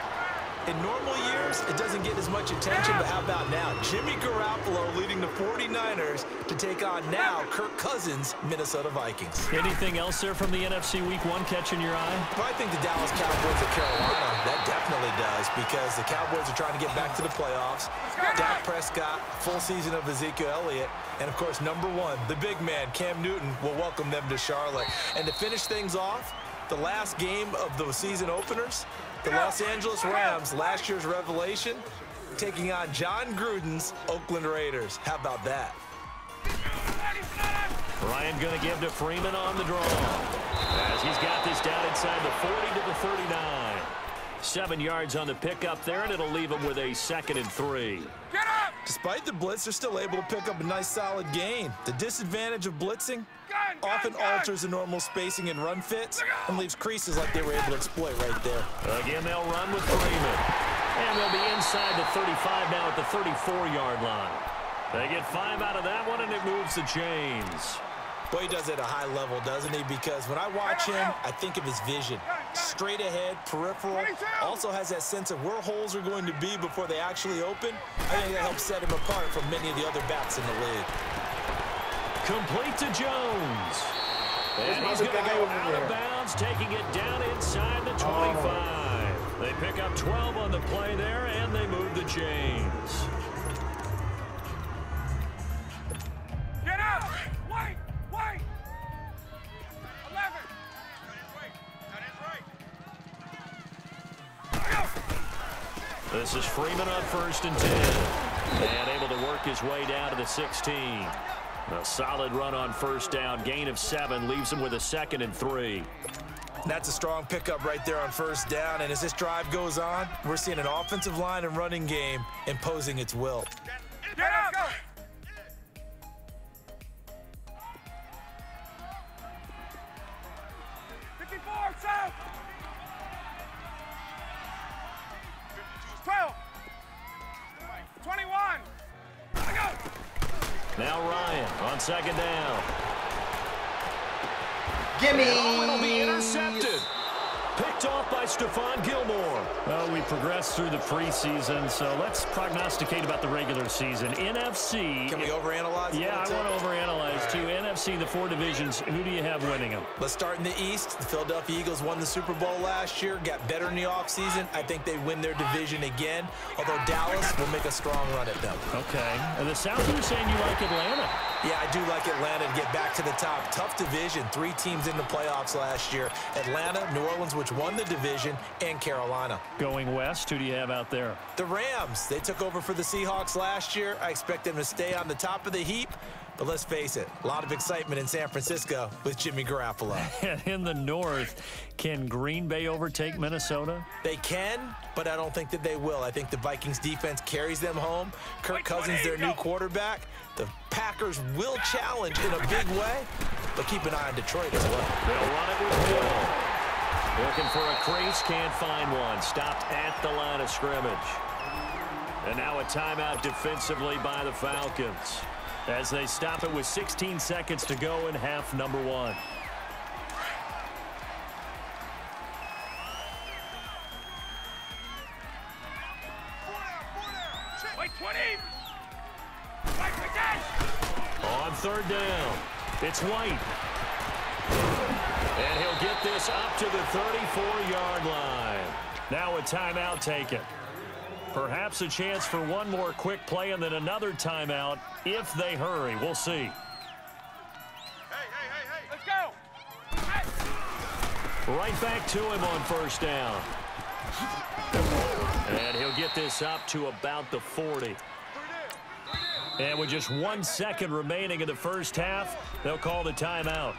In normal years, it doesn't get as much attention, but how about now? Jimmy Garoppolo leading the 49ers to take on now Kirk Cousins' Minnesota Vikings. Anything else there from the NFC Week 1 catching your eye? Well, I think the Dallas Cowboys at Carolina, that definitely does, because the Cowboys are trying to get back to the playoffs. Dak Prescott, full season of Ezekiel Elliott, and of course, number 1, the big man, Cam Newton, will welcome them to Charlotte. And to finish things off, the last game of the season openers, the Los Angeles Rams, last year's revelation, taking on John Gruden's Oakland Raiders. How about that? Ryan going to give to Freeman on the draw, as he's got this down inside the 40 to the 39. 7 yards on the pickup there, and it'll leave him with a 2nd and 3. Despite the blitz, they're still able to pick up a nice solid gain. The disadvantage of blitzing often alters the normal spacing and run fits and leaves creases like they were able to exploit right there. Again, they'll run with Freeman. And they'll be inside the 35 now at the 34-yard line. They get 5 out of that one, and it moves the chains. Boy, he does it at a high level, doesn't he? Because when I watch him, I think of his vision. Straight ahead, peripheral, also has that sense of where holes are going to be before they actually open. I think that helps set him apart from many of the other backs in the league. Complete to Jones. And he's going to go out of bounds, taking it down inside the 25. They pick up 12 on the play there, and they move the chains. Get out! Wait! Wait! 11! Wait, that is right. This is Freeman on 1st and 10. And able to work his way down to the 16. A solid run on first down. Gain of 7 leaves him with a 2nd and 3. That's a strong pickup right there on first down. And as this drive goes on, we're seeing an offensive line and running game imposing its will. Get up! Go! South! 12! 21! Go! Now Ryan on 2nd down. Gimme! Oh, it'll be intercepted. Picked off by Stephon Gilmore. Well, we progressed through the preseason, so let's prognosticate about the regular season. NFC. Can we overanalyze? Yeah, I want to overanalyze, too. NFC, the 4 divisions, who do you have winning them? Let's start in the East. The Philadelphia Eagles won the Super Bowl last year, got better in the offseason. I think they win their division again, although Dallas will make a strong run at them. Okay. And the South, you're saying you like Atlanta? Yeah, I do like Atlanta to get back to the top. Tough division. 3 teams in the playoffs last year. Atlanta, New Orleans, which won the division, and Carolina. Going west, who do you have out there? The Rams. They took over for the Seahawks last year. I expect them to stay on the top of the heap. But let's face it, a lot of excitement in San Francisco with Jimmy Garoppolo. And in the North, can Green Bay overtake Minnesota? They can, but I don't think that they will. I think the Vikings defense carries them home. Kirk Cousins, their new quarterback. The Packers will challenge in a big way, but keep an eye on Detroit as well. They'll run it with Hill. Looking for a crease, can't find one. Stopped at the line of scrimmage. And now a timeout defensively by the Falcons, as they stop it with 16 seconds to go in half number 1. Wait, 20! On 3rd down, it's White. And he'll get this up to the 34-yard line. Now a timeout taken. Perhaps a chance for one more quick play and then another timeout if they hurry. We'll see. Hey, let's go! Hey. Right back to him on 1st down. And he'll get this up to about the 40. And with just 1 second remaining in the first half, they'll call the timeout.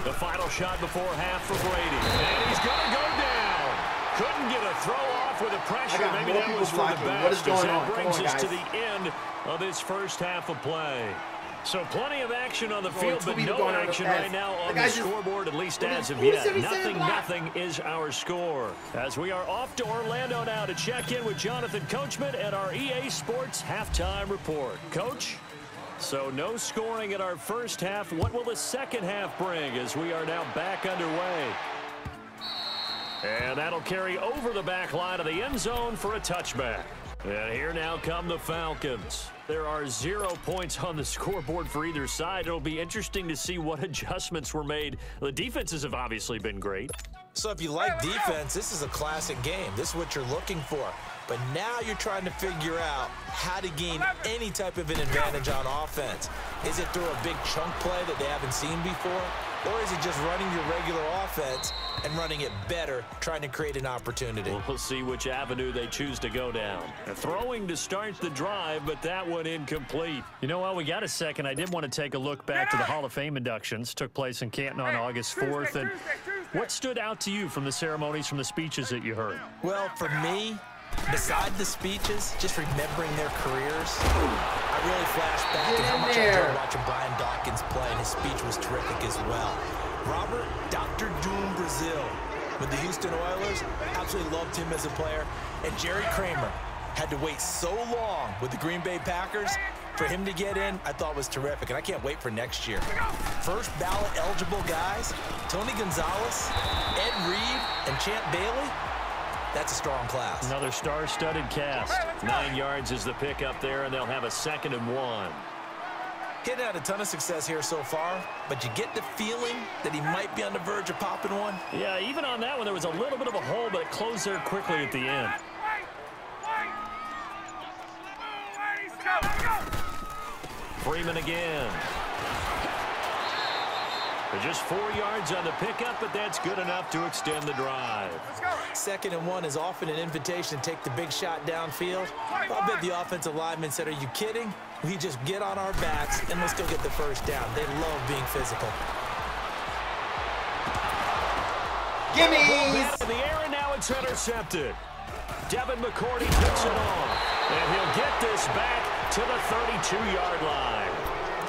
The final shot before half for Brady. And he's going to go down. Couldn't get a throw off with the pressure. Maybe that was for the best. What is going on? That brings us guys. to the end of this first half of play. So plenty of action on the field, but no action right now on the scoreboard, at least as of yet. Nothing is our score. As we are off to Orlando now to check in with Jonathan Coachman at our EA Sports Halftime Report. Coach? So no scoring in our first half. What will the second half bring as we are now back underway? And that'll carry over the back line of the end zone for a touchback. And here now come the Falcons. There are 0 points on the scoreboard for either side. It'll be interesting to see what adjustments were made. The defenses have obviously been great. So if you like defense, this is a classic game. This is what you're looking for. But now you're trying to figure out how to gain any type of an advantage on offense. Is it through a big chunk play that they haven't seen before? Or is it just running your regular offense and running it better, trying to create an opportunity? We'll see which avenue they choose to go down. Throwing to start the drive, but that one incomplete. You know what? We got a second. I did want to take a look back to the Hall of Fame inductions. Took place in Canton on August 4th. And what stood out to you from the ceremonies, from the speeches that you heard? Well, for me, beside the speeches, just remembering their careers, I really flashed back at how much I enjoyed watching Brian Dawkins play, and his speech was terrific as well. Robert Dr. Doom Brazil with the Houston Oilers, absolutely loved him as a player. And Jerry Kramer had to wait so long with the Green Bay Packers. For him to get in, I thought was terrific, and I can't wait for next year. First ballot eligible guys, Tony Gonzalez, Ed Reed, and Champ Bailey. That's a strong class. Another star-studded cast. 9 yards is the pick up there, and they'll have a 2nd and 1. He'd had a ton of success here so far, but you get the feeling that he might be on the verge of popping one. Yeah, even on that one, there was a little bit of a hole, but it closed there quickly at the end. Freeman again. Just 4 yards on the pickup, but that's good enough to extend the drive. 2nd and 1 is often an invitation to take the big shot downfield. I bet the offensive lineman said, "Are you kidding? We just get on our backs and let's go get the first down." They love being physical. Gimme! In the air, and now it's intercepted. Devin McCourty picks it off, and he'll get this back to the 32-yard line.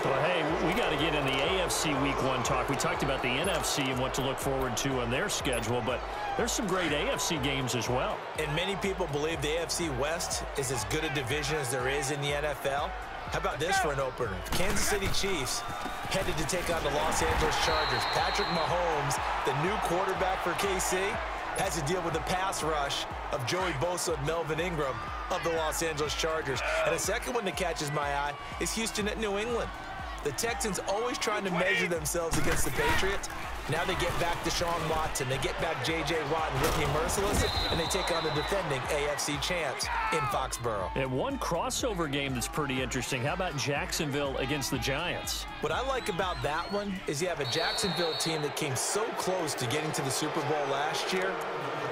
Well, hey, we got to get in the AFC Week 1 talk. We talked about the NFC and what to look forward to on their schedule, but there's some great AFC games as well. And many people believe the AFC West is as good a division as there is in the NFL. How about this for an opener? Kansas City Chiefs headed to take on the Los Angeles Chargers. Patrick Mahomes, the new quarterback for KC, has to deal with the pass rush of Joey Bosa and Melvin Ingram of the Los Angeles Chargers. And a second one that catches my eye is Houston at New England. The Texans always trying to measure themselves against the Patriots. Now they get back Deshaun Watson, they get back J.J. Watt and Whitney Merciless, and they take on the defending AFC champs in Foxborough. And one crossover game that's pretty interesting. How about Jacksonville against the Giants? What I like about that one is you have a Jacksonville team that came so close to getting to the Super Bowl last year,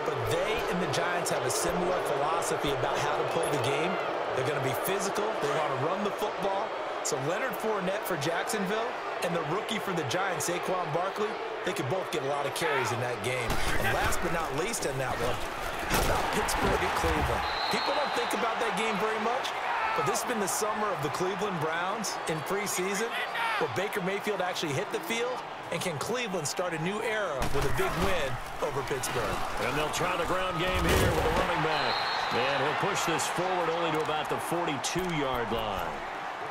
but they and the Giants have a similar philosophy about how to play the game. They're going to be physical. They want to run the football. So Leonard Fournette for Jacksonville and the rookie for the Giants, Saquon Barkley, they could both get a lot of carries in that game. And last but not least in that one, how about Pittsburgh at Cleveland? People don't think about that game very much, but this has been the summer of the Cleveland Browns in preseason, where Baker Mayfield actually hit the field. And can Cleveland start a new era with a big win over Pittsburgh? And they'll try the ground game here with a running back. And he'll push this forward only to about the 42-yard line.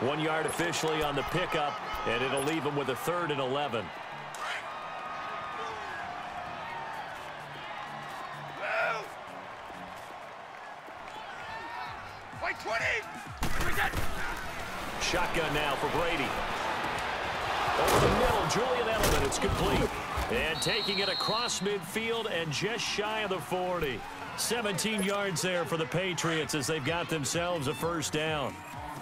1 yard officially on the pickup, and it'll leave him with a 3rd and 11. White 20. Shotgun now for Brady. Over the middle, Julian Edelman, it's complete. And taking it across midfield and just shy of the 40. 17 yards there for the Patriots as they've got themselves a first down.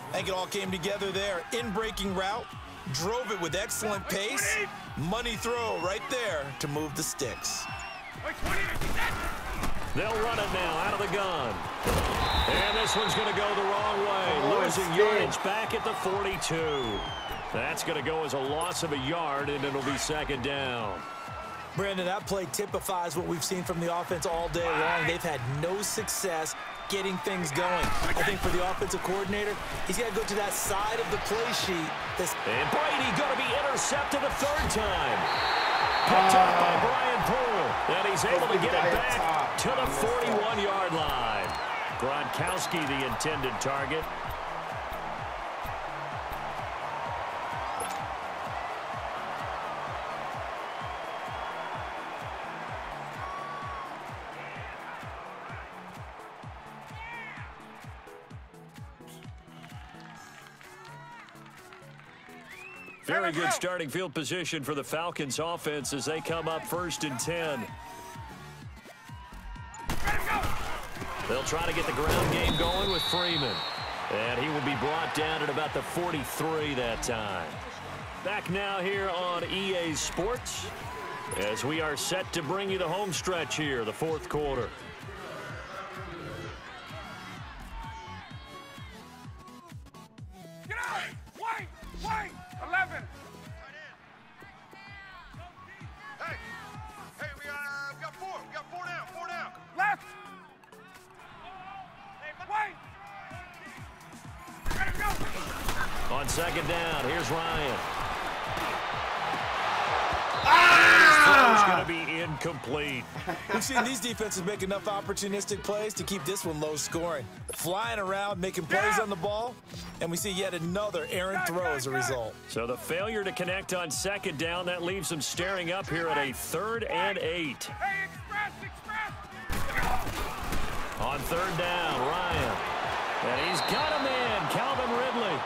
I think it all came together there. In-breaking route, drove it with excellent pace. Money throw right there to move the sticks. They'll run it now out of the gun. And this one's going to go the wrong way. Losing yardage back at the 42. That's going to go as a loss of a yard, and it'll be 2nd down. Brandon, that play typifies what we've seen from the offense all day long. They've had no success getting things going. I think for the offensive coordinator, he's got to go to that side of the play sheet. And Brady going to be intercepted a 3rd time. Picked up by Brian Poole. And he's able to get it back to the 41-yard line. Gronkowski, the intended target. Very good starting field position for the Falcons offense as they come up 1st and 10. They'll try to get the ground game going with Freeman. And he will be brought down at about the 43 that time. Back now here on EA Sports as we are set to bring you the home stretch here, the 4th quarter. Get out! White! White! 11. Hey, we got 4. We got 4 down. 4 down. Left. White. Let him go. On 2nd down, here's Ryan. It's going to be incomplete. We've seen these defenses make enough opportunistic plays to keep this one low scoring. Flying around, making plays on the ball, and we see yet another errant throw as a result. So the failure to connect on 2nd down, that leaves them staring up here at a 3rd and 8. Hey, express. On 3rd down, Ryan. And he's got a man, Calvin Ridley.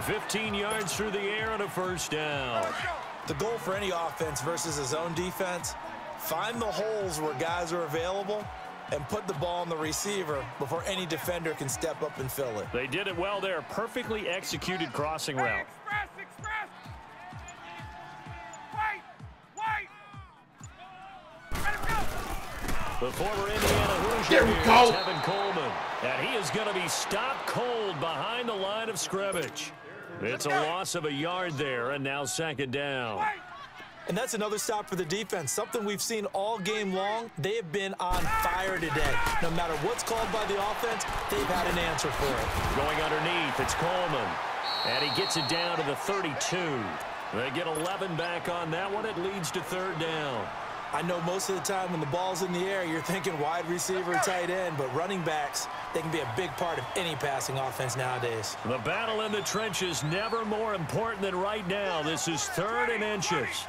15 yards through the air and a 1st down. The goal for any offense versus a zone defense, find the holes where guys are available and put the ball on the receiver before any defender can step up and fill it. They did it well there. Perfectly executed crossing route. Express. White. White. Let him go. The former Indiana Hoosier There we here, go. Tevin Coleman. And he is going to be stopped cold behind the line of scrimmage. It's a loss of a yard there, and now 2nd down. And that's another stop for the defense, something we've seen all game long. They have been on fire today. No matter what's called by the offense, they've had an answer for it. Going underneath, it's Coleman. And he gets it down to the 32. They get 11 back on that one. It leads to third down. I know most of the time when the ball's in the air, you're thinking wide receiver, tight end, but running backs, they can be a big part of any passing offense nowadays. The battle in the trenches never more important than right now. This is 3rd and inches.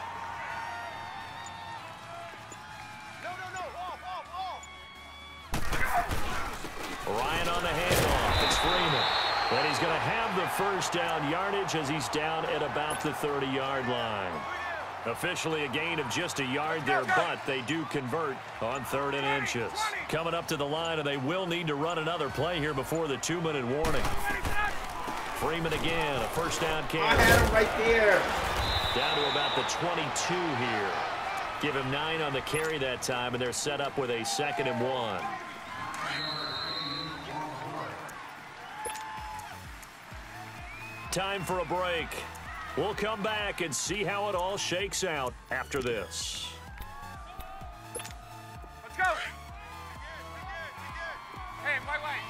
Ryan on the handoff. It's Freeman. And he's going to have the first down yardage as he's down at about the 30-yard line. Officially a gain of just a yard there, but they do convert on 3rd and inches. Coming up to the line, and they will need to run another play here before the 2-minute warning. Freeman again, a first down carry. I had him right there. Down to about the 22 here. Give him 9 on the carry that time, and they're set up with a 2nd and 1. Time for a break. We'll come back and see how it all shakes out after this. Let's go. Hey, wait.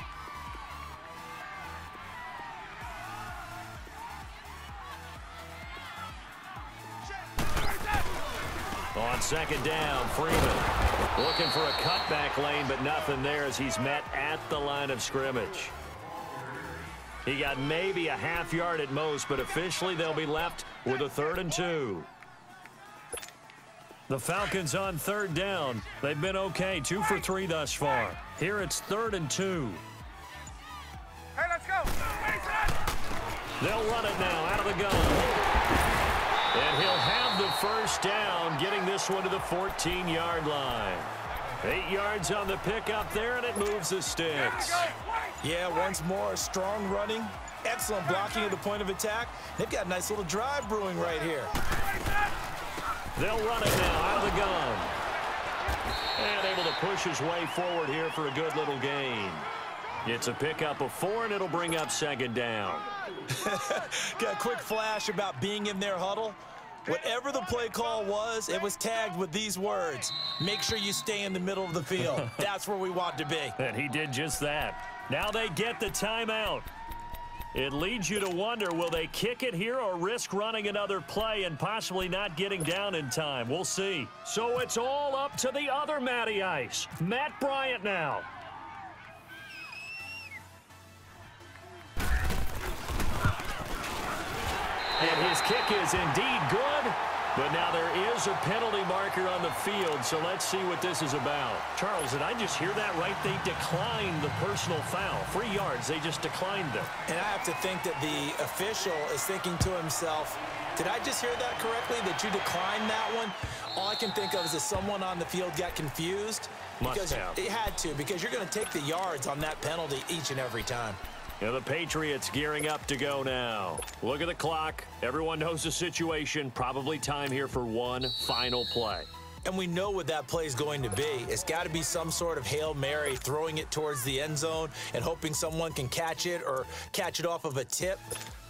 On 2nd down, Freeman looking for a cutback lane, but nothing there as he's met at the line of scrimmage. He got maybe a half yard at most, but officially they'll be left with a 3rd and 2. The Falcons on 3rd down. They've been okay, 2 for 3 thus far. Here it's 3rd and 2. Hey, let's go. They'll run it now out of the gun. And he'll have the first down, getting this one to the 14-yard line. 8 yards on the pickup there, and it moves the sticks. Yeah, once more, strong running, excellent blocking at the point of attack. They've got a nice little drive brewing right here. They'll run it now out of the gun. And able to push his way forward here for a good little gain. It's a pickup of 4, and it'll bring up 2nd down. Got a quick flash about being in their huddle. Whatever the play call was, it was tagged with these words: make sure you stay in the middle of the field. That's where we want to be. And he did just that. Now they get the timeout. It leads you to wonder, will they kick it here or risk running another play and possibly not getting down in time? We'll see. So it's all up to the other Matty Ice, Matt Bryant now. And his kick is indeed good, but now there is a penalty marker on the field, so let's see what this is about. Charles, did I just hear that right? They declined the personal foul. 3 yards, they just declined them. And I have to think that the official is thinking to himself, did I just hear that correctly, that you declined that one? All I can think of is that someone on the field got confused. Must have. It had to, because you're going to take the yards on that penalty each and every time. Yeah, the Patriots gearing up to go now. Look at the clock. Everyone knows the situation. Probably time here for one final play. And we know what that play is going to be. It's got to be some sort of Hail Mary, throwing it towards the end zone and hoping someone can catch it or catch it off of a tip.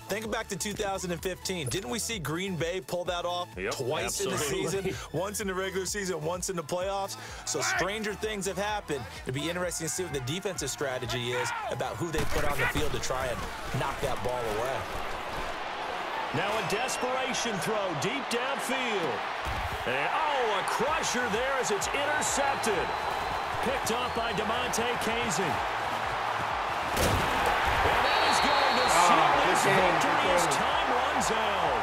Think back to 2015. Didn't we see Green Bay pull that off twice in the season? Once in the regular season, once in the playoffs. So stranger things have happened. It'll be interesting to see what the defensive strategy is about who they put on the field to try and knock that ball away. Now a desperation throw deep downfield. And, a crusher there as it's intercepted. Picked off by DeMonte Casey. And that is going to seal this victory as time runs out.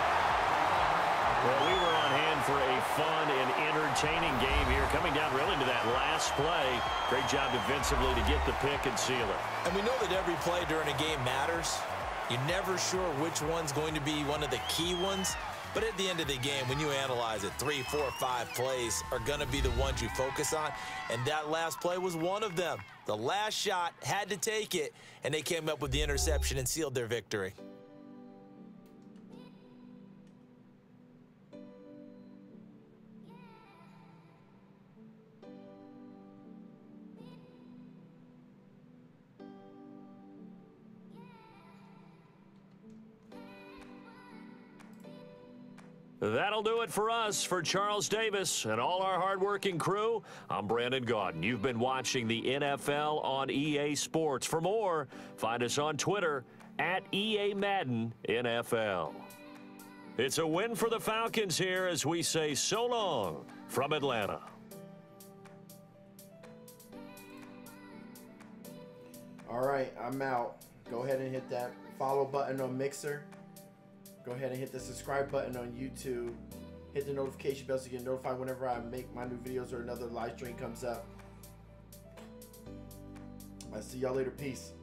Well, we were on hand for a fun and entertaining game here, coming down really to that last play. Great job defensively to get the pick and seal it. And we know that every play during a game matters. You're never sure which one's going to be one of the key ones. But at the end of the game, when you analyze it, 3, 4, 5 plays are going to be the ones you focus on. And that last play was one of them. The last shot had to take it, and they came up with the interception and sealed their victory. That'll do it for us. For Charles Davis and all our hardworking crew, I'm Brandon Gaudin. You've been watching the NFL on EA Sports. For more, find us on Twitter at EA Madden NFL. It's a win for the Falcons here as we say so long from Atlanta. All right, I'm out. Go ahead and hit that follow button on Mixer. Go ahead and hit the subscribe button on YouTube. Hit the notification bell so you get notified whenever I make my new videos or another live stream comes up. I'll see y'all later. Peace.